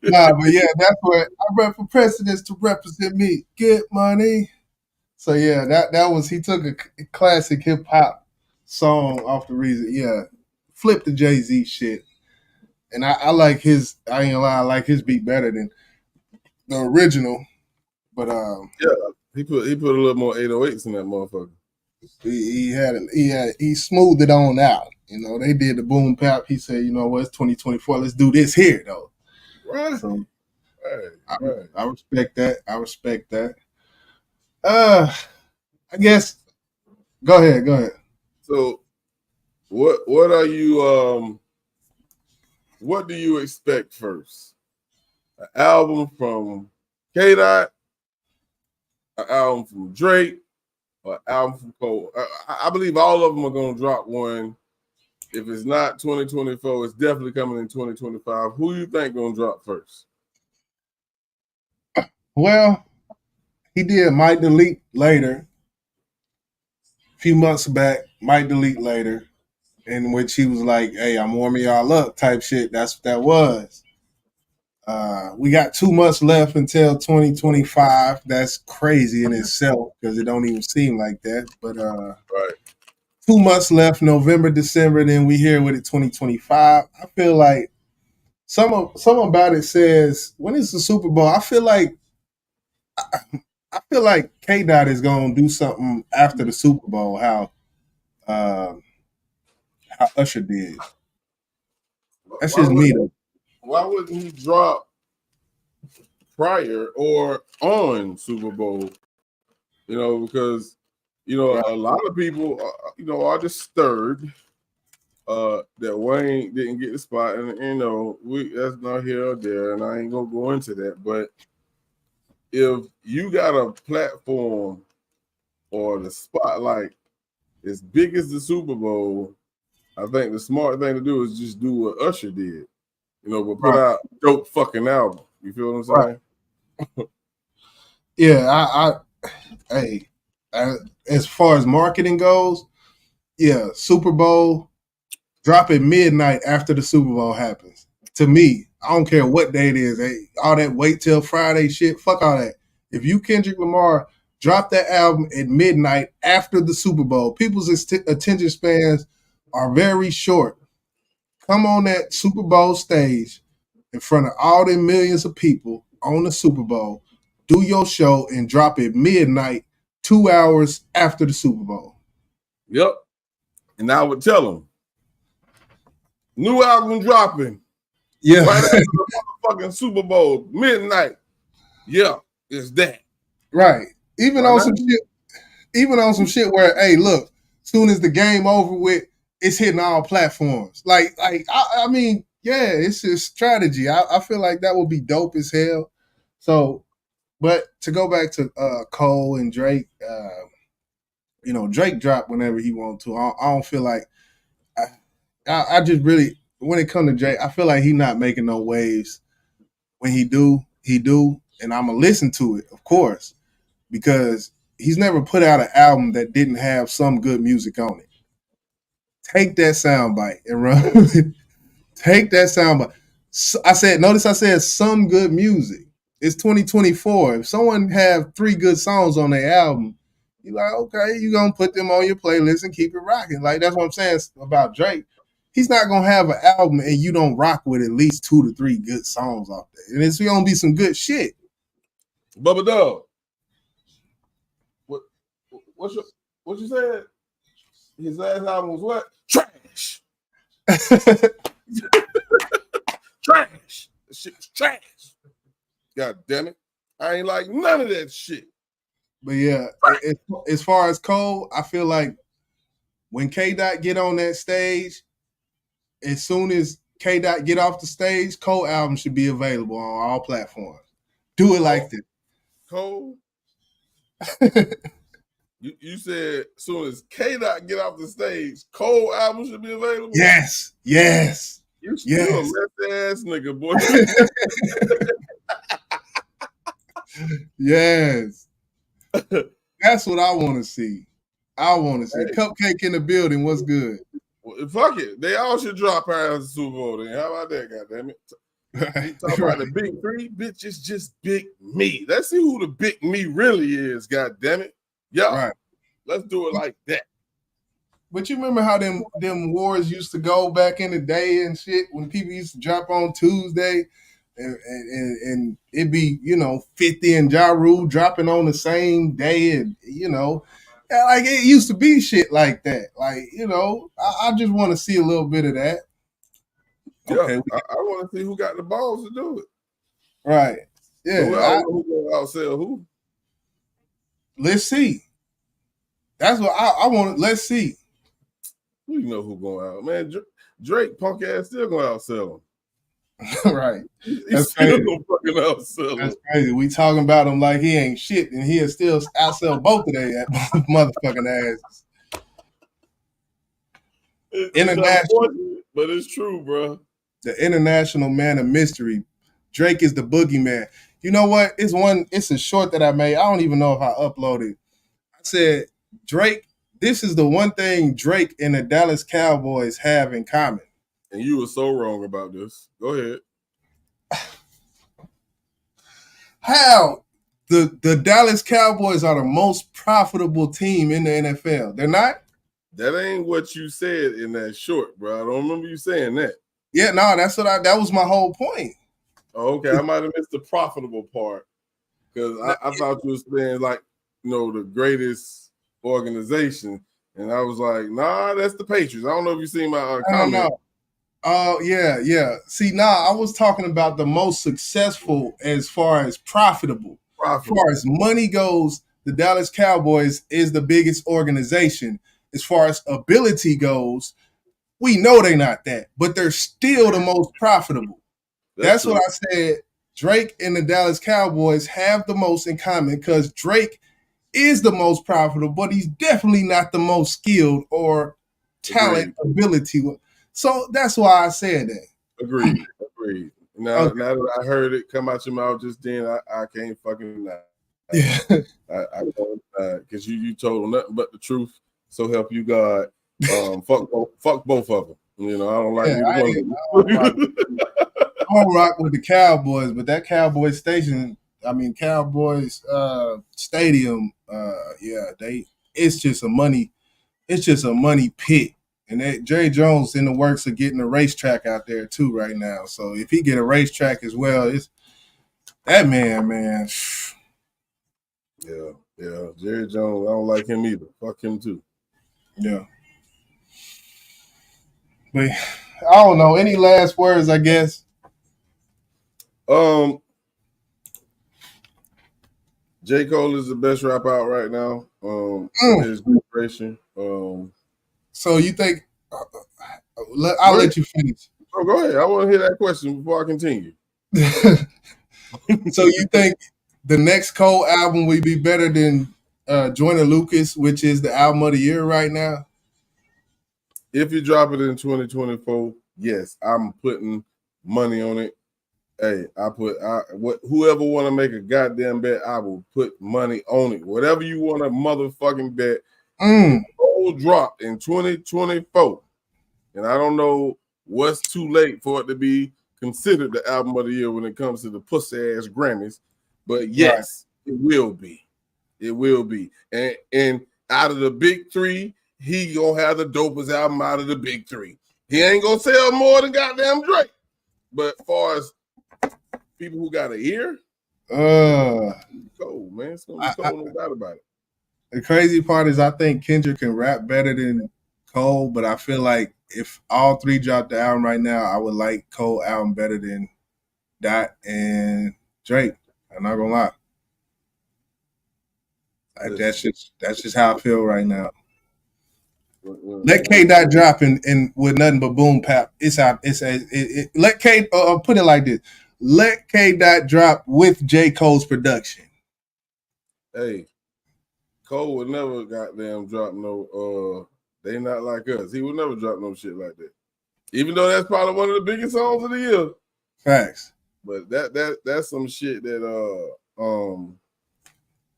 Nah, but yeah, that's what I rep for presidents to represent me. Get money. So yeah, that was, he took a classic hip hop song off the reason. Yeah, flip the Jay-Z shit. And I like his, I ain't gonna lie, I like his beat better than the original. But Yeah, he put a little more 808s in that motherfucker. he smoothed it on out. You know, they did the boom bap. He said, you know what, it's 2024. Let's do this here though. Right. So Right. I respect that. I respect that. I guess go ahead. So what are you what do you expect first? An album from K Dot, an album from Drake, or an album from Cole? I believe all of them are gonna drop one. If it's not 2024, it's definitely coming in 2025. Who you think gonna drop first? Well, he did Might Delete Later a few months back, Might Delete Later, in which he was like, hey, I'm warming y'all up type shit. That's what that was. We got 2 months left until 2025. That's crazy in itself because it don't even seem like that. But Right. 2 months left, November, December, then we here with it 2025. I feel like some about it says, when is the Super Bowl? I feel like K Dot is gonna do something after the Super Bowl, how Usher did. That's just me though. Why wouldn't he drop prior or on Super Bowl? You know, because a lot of people, are disturbed that Wayne didn't get the spot, and that's not here or there, and I ain't gonna go into that. But if you got a platform or the spotlight as big as the Super Bowl, I think the smart thing to do is just do what Usher did, but put out a dope fucking album. You feel what I'm saying? Yeah, as far as marketing goes, yeah, Super Bowl, drop it midnight after the Super Bowl happens. To me, I don't care what day it is. Hey, all that wait till Friday shit, fuck all that. If you Kendrick Lamar, drop that album at midnight after the Super Bowl. People's attention spans are very short. Come on that Super Bowl stage in front of all the millions of people on the Super Bowl, do your show and drop it midnight, 2 hours after the Super Bowl. Yep. And I would tell them, new album dropping. Yeah. Right after the motherfucking Super Bowl, midnight. Yeah, it's that. Right. Even on some shit where, hey, look, soon as the game over with, it's hitting all platforms. I mean, yeah, it's a strategy. I feel like that would be dope as hell. So, but to go back to Cole and Drake, Drake dropped whenever he wanted to. I don't feel like I just really, when it comes to Drake, I feel like he not making no waves. When he do, and I'm gonna listen to it, of course, because he's never put out an album that didn't have some good music on it. Take that soundbite and run. Take that soundbite. I said some good music. It's 2024. If someone have 3 good songs on their album, you're like, okay, you're gonna put them on your playlist and keep it rocking. Like, that's what I'm saying about Drake. He's not gonna have an album and you don't rock with at least 2 to 3 good songs off there. And it's gonna be some good shit. Bubba Dub. What you said? His last album was what? Trash. Trash. The shit was trash. God damn it. I ain't like none of that shit. But yeah, as far as Cole, I feel like when K-Dot get on that stage, as soon as K-Dot get off the stage, Cole album should be available on all platforms. Do it like that. Cole? You said as soon as K-Dot get off the stage, Cole album should be available? Yes. You a left ass nigga, boy. Yes. That's what I want to see. Hey. Cupcake in the building. What's good? Well, fuck it. They all should drop past the Super Bowl then. How about that, goddammit? Talk about the big 3, bitch, it's just big me. Let's see who the big me really is, goddammit. Yeah. Right. Let's do it like that. But you remember how them wars used to go back in the day and shit when people used to drop on Tuesday? and it be 50 and Ja Rule dropping on the same day, and like it used to be shit like that. Like I just want to see a little bit of that. Yeah, Okay, I want to see who got the balls to do it. right? Yeah, Who gonna outsell who? Let's see. That's what I want. Let's see. You know who going out, man. Drake punk ass still gonna outsell him. Right. He's still gonna fucking outsell him. That's crazy. We talking about him like he ain't shit, and he'll still outsell both of their motherfucking asses. International, but it's true, bro. The international man of mystery. Drake is the boogeyman. You know what? It's a short that I made. I don't even know if I uploaded. I said, Drake, this is the one thing Drake and the Dallas Cowboys have in common. And you were so wrong about this. Go ahead. How the Dallas Cowboys are the most profitable team in the NFL. They're not? That ain't what you said in that short, bro. I don't remember you saying that. Yeah, no, that was my whole point. Oh, okay, I might have missed the profitable part because I thought you were saying like, the greatest organization, and I was like, nah, that's the Patriots. I don't know if you seen my comment. Oh, yeah. See, I was talking about the most successful as far as profitable. As far as money goes, the Dallas Cowboys is the biggest organization. As far as ability goes, we know they're not that, but they're still the most profitable. That's what I said. Drake and the Dallas Cowboys have the most in common because Drake is the most profitable, but he's definitely not the most skilled or talent ability. So that's why I said that. Agreed. Now that I heard it come out your mouth just then, I can't fucking lie. Yeah. I don't because you told nothing but the truth. So help you God. Fuck both of them. I don't like either one of them. I don't rock with the Cowboys, but that Cowboys Cowboys stadium, it's just a money pit. And that Jerry Jones in the works of getting a racetrack out there too right now. So if he get a racetrack as well, it's that man. Yeah. Jerry Jones, I don't like him either. Fuck him too. Yeah. But I don't know. Any last words, I guess? J. Cole is the best rapper out right now. His generation. So you think? I'll let you finish. Oh, go ahead. I want to hear that question before I continue. So you think the next Cole album will be better than Joyner Lucas, which is the album of the year right now? If you drop it in 2024, yes, I'm putting money on it. Hey, whoever want to make a goddamn bet, I will put money on it. Whatever you want to motherfucking bet, Cole drop in 2024. And I don't know what's too late for it to be considered the album of the year when it comes to the pussy ass Grammys. But yes, It will be. It will be. And out of the big three, he gonna have the dopest album out of the big three. He ain't gonna sell more than goddamn Drake. But as far as people who got an ear, Cole, man. It's gonna be Cole, no doubt about it. The crazy part is I think Kendrick can rap better than Cole, but I feel like if all three dropped the album right now, I would like Cole album better than Dot and Drake. I'm not gonna lie. That's just how I feel right now. Let K Dot drop and with nothing but boom pap. Let K put it like this. Let K Dot drop with J. Cole's production. Hey, Cole would never goddamn drop no they not like us. He would never drop no shit like that. Even though that's probably one of the biggest songs of the year. Facts. But that's some shit that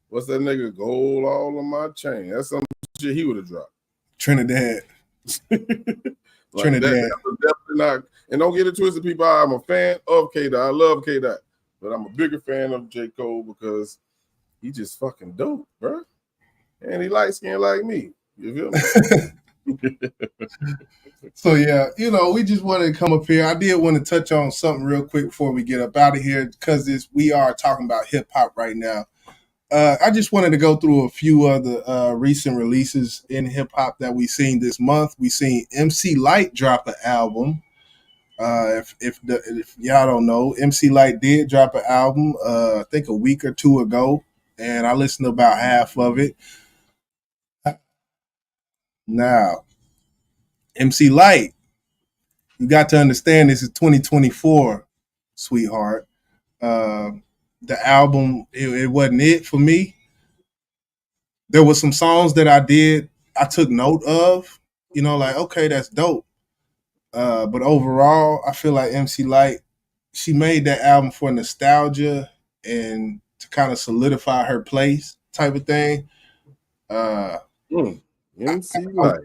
what's that nigga gold all on my chain? That's some shit he would have dropped. Trinidad. Trinidad. That definitely not, and don't get it twisted, people. I'm a fan of K Dot. I love K Dot, but I'm a bigger fan of J. Cole because he just fucking dope, bro. And he light skinned like me. You feel me? So yeah, we just wanted to come up here. I did want to touch on something real quick before we get up out of here because we are talking about hip hop right now. I just wanted to go through a few of the recent releases in hip hop that we seen this month. We seen MC Lyte drop an album. If y'all don't know, MC Lyte did drop an album. I think a week or two ago, and I listened to about half of it. Now, MC Lyte, you got to understand this is 2024, sweetheart. The album, it wasn't it for me. There was some songs that I took note of, like, okay, that's dope. But overall, I feel like MC Lyte, she made that album for nostalgia and to kind of solidify her place type of thing. MC Lyte.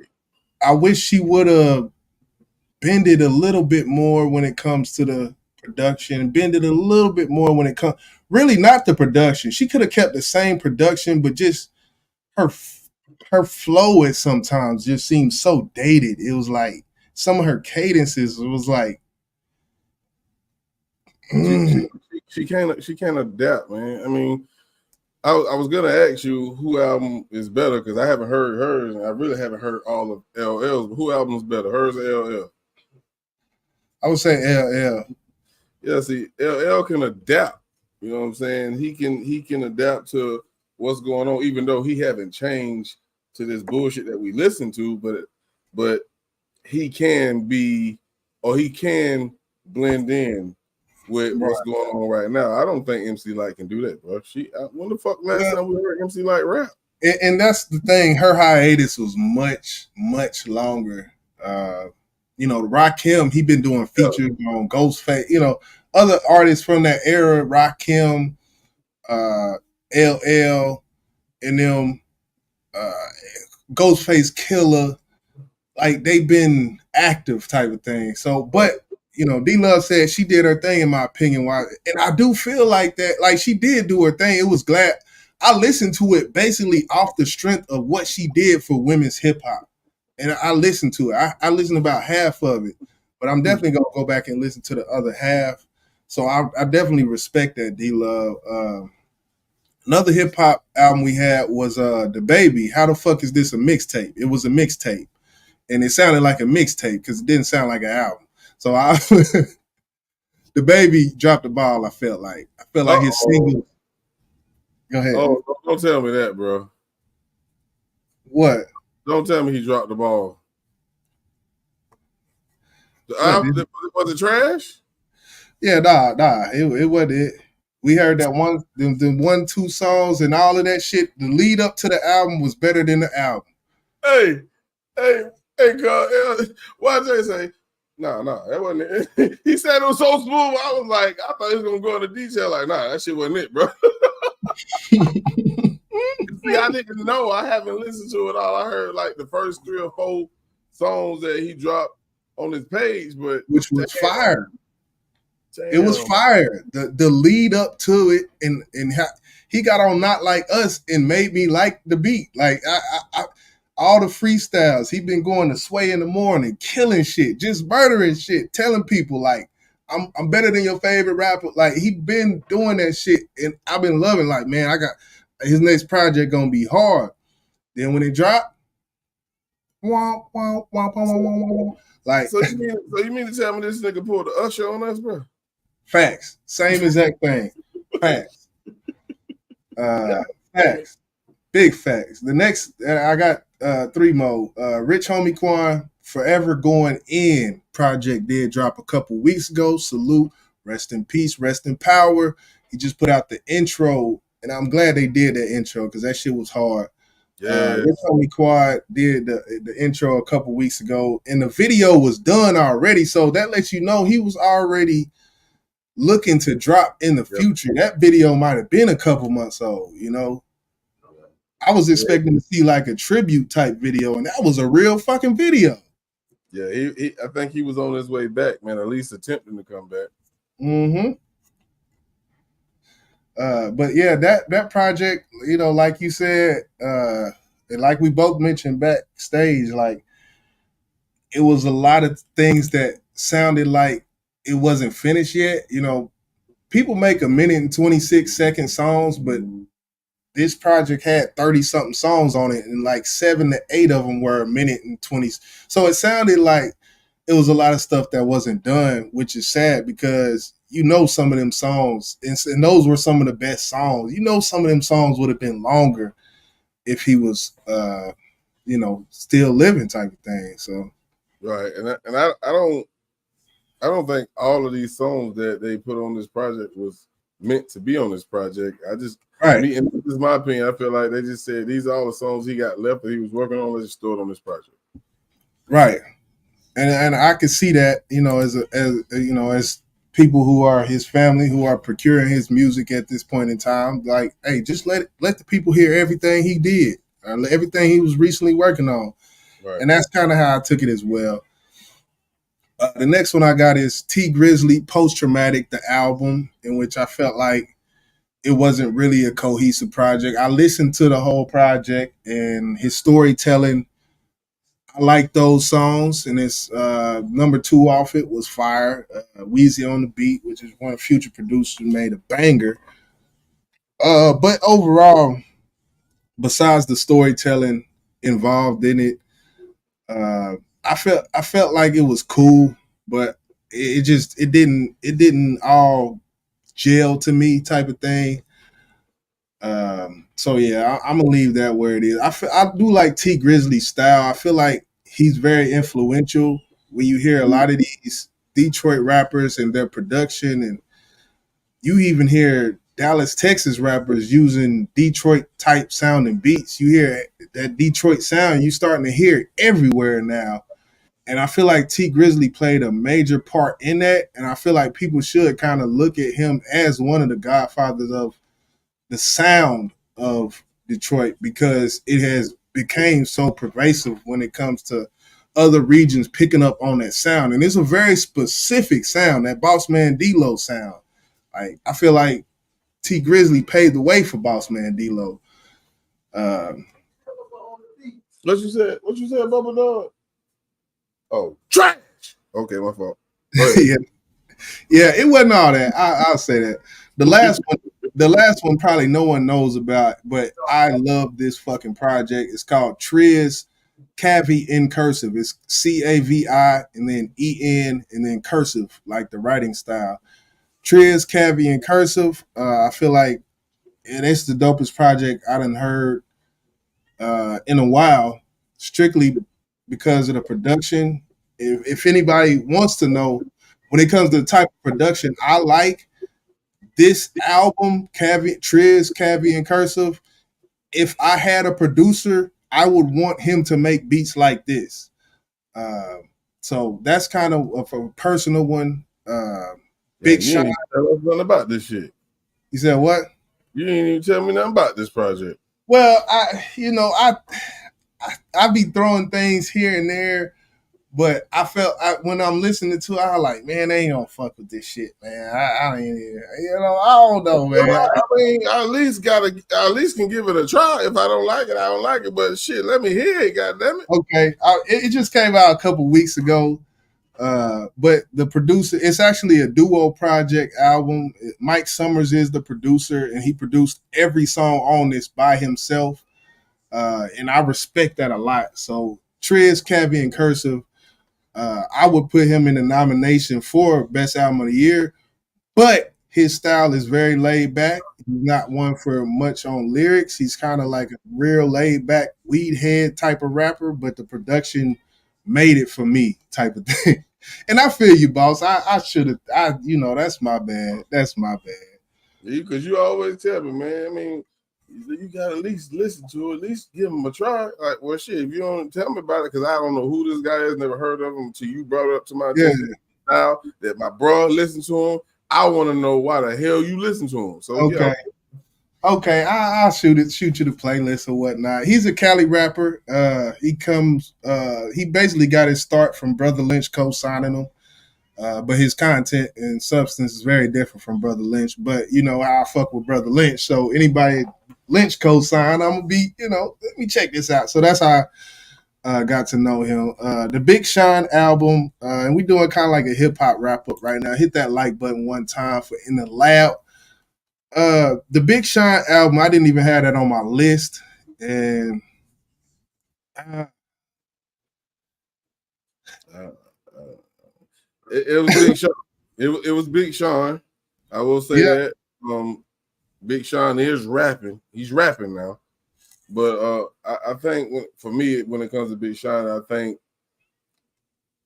I wish she would have bended a little bit more when it comes to the production, bended a little bit more when it comes, really not the production. She could have kept the same production, but just her flow at sometimes just seemed so dated. It was like some of her cadences, it was like she can't adapt, man. I mean, I was gonna ask you who album is better because I haven't heard hers and I really haven't heard all of LL's. But who album is better, hers or LL? I would say LL. Yeah, see, LL can adapt. You know what I'm saying? He can adapt to what's going on, even though he haven't changed to this bullshit that we listen to. But he can he can blend in with what's going on right now. I don't think MC Lyte can do that, bro. When the fuck last time we heard MC Lyte rap? And that's the thing. Her hiatus was much, much longer. Rakim, he been doing features on Ghostface. Other artists from that era, Rakim, LL, and them, Ghostface Killer, like they've been active type of thing. So, but D Love said she did her thing in my opinion. And I do feel like that, like she did do her thing. It was glad I listened to it basically off the strength of what she did for women's hip hop. And I listened to it. I listened about half of it, but I'm definitely gonna go back and listen to the other half. So I definitely respect that, D Love. Another hip hop album we had was The Baby. How the fuck is this a mixtape? It was a mixtape, and it sounded like a mixtape because it didn't sound like an album. So The Baby dropped the ball. I felt like his single. Go ahead. Oh, don't tell me that, bro. What? Don't tell me he dropped the ball. The album was it trash? Yeah, nah. It wasn't it. We heard that the 1-2 songs and all of that shit. The lead up to the album was better than the album. Hey, God, why did they say? No, that wasn't it. He said it was so smooth. I was like, I thought he was gonna go into detail. Like, nah, that shit wasn't it, bro. See, I didn't know. I haven't listened to it all. I heard like the first 3 or 4 songs that he dropped on his page, but which was fire. It was fire. The lead up to it, and he got on Not Like Us and made me like the beat. Like I all the freestyles. He been going to Sway in the Morning, killing shit, just murdering shit, telling people like I'm better than your favorite rapper. Like he been doing that shit, and I've been loving. Like, man, I got his next project gonna be hard. Then when it dropped, like, so you mean to tell me this nigga pulled the Usher on us, bro? Facts, same exact thing. Facts, facts, big facts. The next, I got 3 more. Rich Homie Quan, Forever Going In project did drop a couple weeks ago. Salute, rest in peace, rest in power. He just put out the intro, and I'm glad they did that intro because that shit was hard. Yeah, Rich Homie Quad did the intro a couple weeks ago, and the video was done already. So that lets you know he was already looking to drop in the future. That video might have been a couple months old, I was expecting to see like a tribute type video, and that was a real fucking video. Yeah, I think he was on his way back, man, at least attempting to come back. Mm-hmm. But yeah, that project, like you said, and like we both mentioned backstage, like it was a lot of things that sounded like it wasn't finished yet. You know, people make a minute and 26-second songs, but this project had 30 something songs on it, and like 7 to 8 of them were a minute and 20. So it sounded like it was a lot of stuff that wasn't done, which is sad because you know some of them songs, and those were some of the best songs. You know, some of them songs would have been longer if he was, you know, still living type of thing. So, right, and I don't think all of these songs that they put on this project was meant to be on this project. I just, me, and this is my opinion, I feel like they just said these are all the songs he got left that he was working on. Let's just throw it on this project. Right, and I could see that, you know, as you know, as people who are his family who are procuring his music at this point in time, like, hey, just let the people hear everything he did, everything he was recently working on, right. And that's kind of how I took it as well. The next one I got is T Grizzly Post Traumatic, the album, in which I felt like it wasn't really a cohesive project. I listened to the whole project and his storytelling. I like those songs, and it's number 2 off it was Fire, Wheezy on the Beat, which is one of Future producers who made a banger. But overall, besides the storytelling involved in it, I felt like it was cool, but it didn't all gel to me type of thing. So yeah, I'm gonna leave that where it is. I do like T Grizzly's style. I feel like he's very influential when you hear a lot of these Detroit rappers and their production, and you even hear Dallas, Texas rappers using Detroit type sounding beats. You hear that Detroit sound, you starting to hear it everywhere now. And I feel like T Grizzly played a major part in that. And I feel like people should kind of look at him as one of the godfathers of the sound of Detroit, because it has became so pervasive when it comes to other regions picking up on that sound. And it's a very specific sound, that Boss Man D-Lo sound. Like, I feel like T Grizzly paved the way for Boss Man D-Lo. What you said, Bubba Dog? Oh, trash. Okay, my fault. Yeah, it wasn't all that. I'll say that. The last one probably no one knows about, but I love this fucking project. It's called Triz Cavi in cursive. It's CAVI and then EN and then cursive, like the writing style. Triz Cavi in cursive. I feel like it's the dopest project I done heard in a while, strictly because of the production. If anybody wants to know, when it comes to the type of production I like, this album, Triz, Cavi, and Cursive, if I had a producer, I would want him to make beats like this. So that's kind of a personal one. Big shot. Tell us nothing about this shit. You said what? You didn't even tell me nothing about this project. Well, I be throwing things here and there, but I felt when I'm listening to it, I like, man, they ain't gonna fuck with this shit, man. I ain't, I don't know, man. I mean, I at least can give it a try. If I don't like it, I don't like it. But shit, let me hear it, goddammit. Okay, it just came out a couple weeks ago. But the producer, it's actually a duo project album. Mike Summers is the producer, and he produced every song on this by himself. And I respect that a lot. So Triz, Cavi, and Cursive, I would put him in the nomination for Best Album of the Year, but his style is very laid back. He's not one for much on lyrics. He's kind of like a real laid back weed head type of rapper, but the production made it for me type of thing. And I feel you, boss. I should have, that's my bad. That's my bad. Because you always tell me, man, I mean, you got to at least listen to it, at least give him a try. Like, well, shit, if you don't tell me about it, because I don't know who this guy is, never heard of him until you brought it up to my attention. Now that my bro listened to him, I want to know why the hell you listen to him. So, okay. Yeah. Okay, I'll shoot you the playlist or whatnot. He's a Cali rapper. He basically got his start from Brother Lynch co-signing him. But his content and substance is very different from Brother Lynch. But you know how I fuck with Brother Lynch. So anybody Lynch co-sign, I'm gonna be, let me check this out. So that's how got to know him. The Big Sean album, and we doing kind of like a hip hop wrap up right now. Hit that like button one time for In the Lab. The Big Sean album, I didn't even have that on my list, and it was Big Sean. It was Big Sean. I will say that. Big Sean is rapping. He's rapping now. But I think for me, when it comes to Big Sean, I think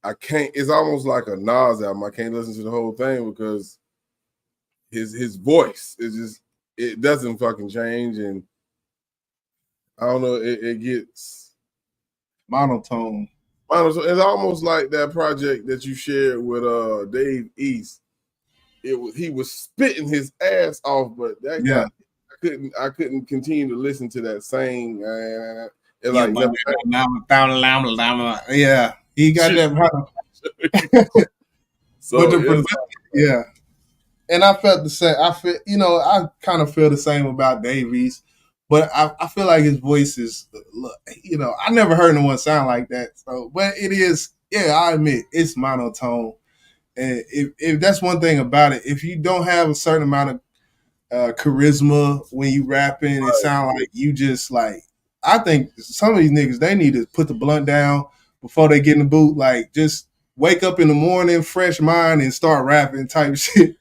I can't. It's almost like a Nas album. I can't listen to the whole thing because his voice is just, it doesn't fucking change, and I don't know. It gets monotone. It's almost like that project that you shared with Dave East. He was spitting his ass off, but that guy, I couldn't continue to listen to that same. He got that. So and I felt the same. I kind of feel the same about Dave East, but I feel like his voice is, I never heard anyone sound like that. So, but it is, I admit it's monotone. And if that's one thing about it, if you don't have a certain amount of charisma when you rapping, it sound like you just like. I think some of these niggas, they need to put the blunt down before they get in the booth. Like, just wake up in the morning, fresh mind, and start rapping type shit.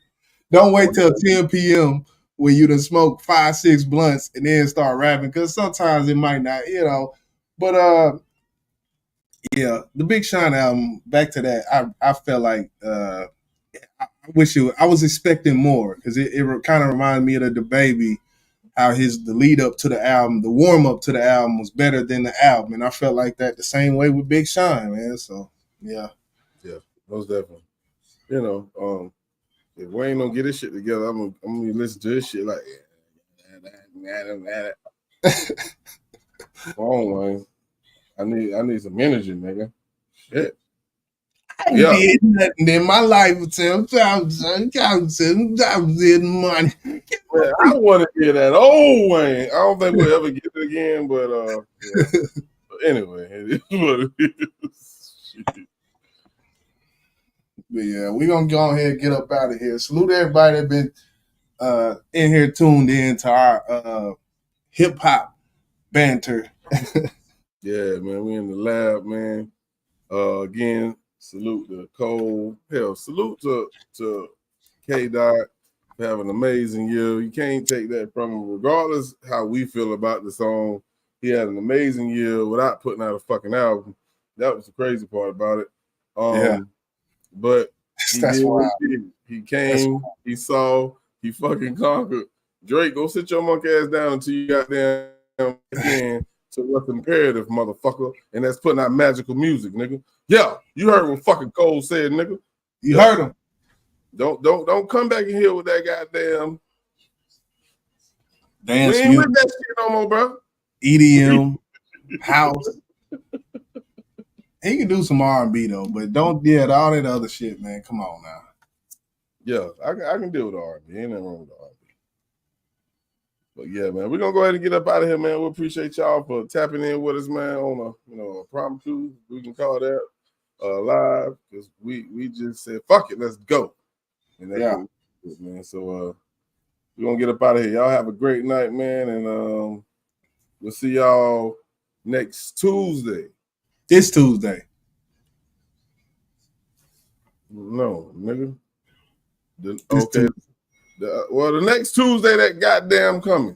Don't wait till 10 p.m. when you done smoke 5-6 blunts and then start rapping, because sometimes it might not, But the Big Sean album, back to that, I felt like I was expecting more, because it kind of reminded me of the Baby, how the lead up to the album, the warm up to the album was better than the album, and I felt like that the same way with Big Sean, man. So yeah, most definitely. If Wayne don't get his shit together, I'm gonna listen to his shit like. Come on, Wayne. I need some energy, nigga. Shit. I did nothing in my life until money. Man, I want to hear that old Wayne. I don't think we'll ever get it again, but But anyway, it is what it is. Shit. But yeah, we're gonna go ahead and get up out of here. Salute everybody that been in here tuned in to our hip hop banter. Yeah, man, we in the lab, man. Again, salute to Cole. Hell, salute to K-Dot for having an amazing year. You can't take that from him, regardless how we feel about the song. He had an amazing year without putting out a fucking album. That was the crazy part about it. But he That's wild. He came, he saw, he fucking conquered. Drake, go sit your monkey ass down until you got down again to what's imperative, motherfucker. And that's putting out magical music, nigga. Yeah, you heard what fucking Cole said, nigga. You heard him. Don't come back in here with that goddamn dance we ain't music, with that shit no more, bro. EDM, house. He can do some R&B though, but don't all that other shit, man. Come on now. Yeah, I can deal with R&B. Ain't nothing wrong with R&B. But yeah, man, we're gonna go ahead and get up out of here, man. We appreciate y'all for tapping in with us, man, on a impromptu, we can call that live, because we just said fuck it, let's go. And that's what we did, man. So we're gonna get up out of here. Y'all have a great night, man, and we'll see y'all next Tuesday. This Tuesday. No, nigga. The next Tuesday that goddamn coming.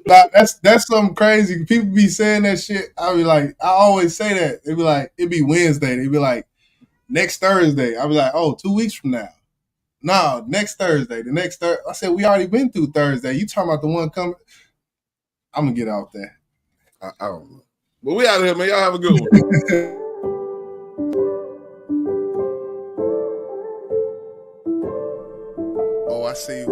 That's something crazy. People be saying that shit. I be like, I always say that. They be like, it'd be Wednesday. They be like, next Thursday. I be like, 2 weeks from now. No, next Thursday. The next Thursday. I said, we already been through Thursday. You talking about the one coming? I'm gonna get out there. I don't know. But we out of here, man. Y'all have a good one. I see you.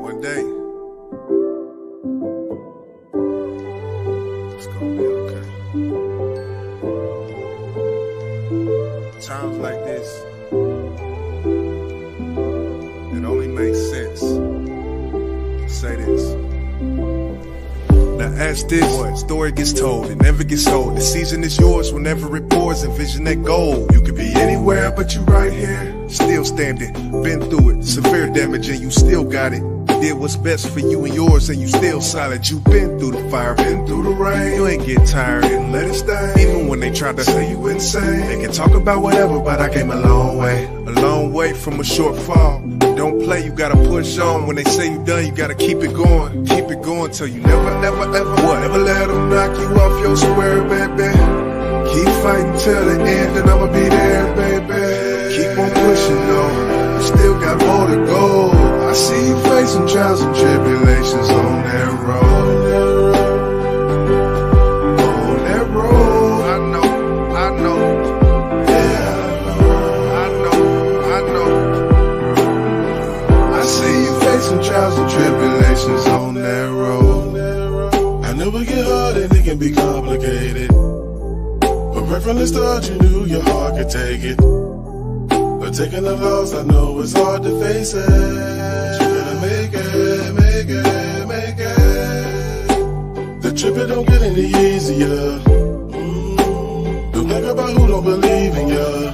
One day, it's gonna be okay. Times like this, it only makes sense to say this. Past this, story gets told, it never gets old. The season is yours whenever it pours, envision that goal. You could be anywhere, but you right here, still standing. Been through it, severe damage, and you still got it. Did what's best for you and yours, and you still solid. You been through the fire, been through the rain. You ain't get tired and let it stay. Even when they try to say you insane, they can talk about whatever, but I came a long way from a short fall. Don't play, you gotta push on. When they say you done, you gotta keep it going till you never let them knock you off your square, baby. Keep fighting till the end, and I'ma be there, baby. Keep on pushing, though. You still got more to go. I see you facing trials and tribulations on that road. On that road, I know. Yeah, I know. I see you facing trials and tribulations on that road. I know it get hard and it can be complicated, but right from the start you knew your heart could take it. But taking the loss, I know it's hard to face it. You gotta make it. The trip, it don't get any easier. Don't think about who don't believe in ya.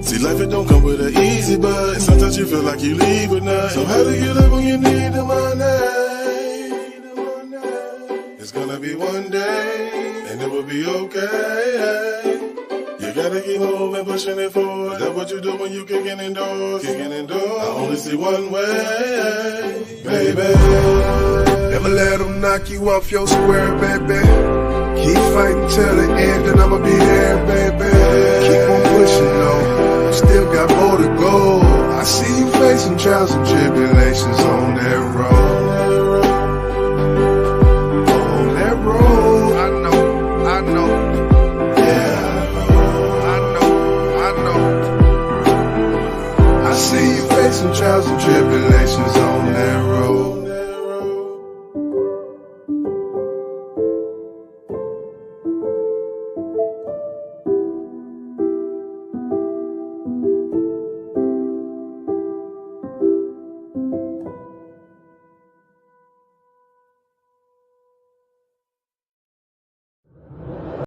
See, life, it don't come with an easy button. Sometimes you feel like you leave with nothing. So how do you live when you need the money? It's gonna be one day, and it will be okay. You gotta keep moving, pushing it forward. That's what you do when you kicking indoors. I only see one way, baby. Never let them knock you off your square, baby. Keep fighting till the end, and I'ma be there, baby. Keep on pushing, though. You still got more to go. I see you facing trials and tribulations on that road. On that road, I know. I see you facing trials and tribulations on that road.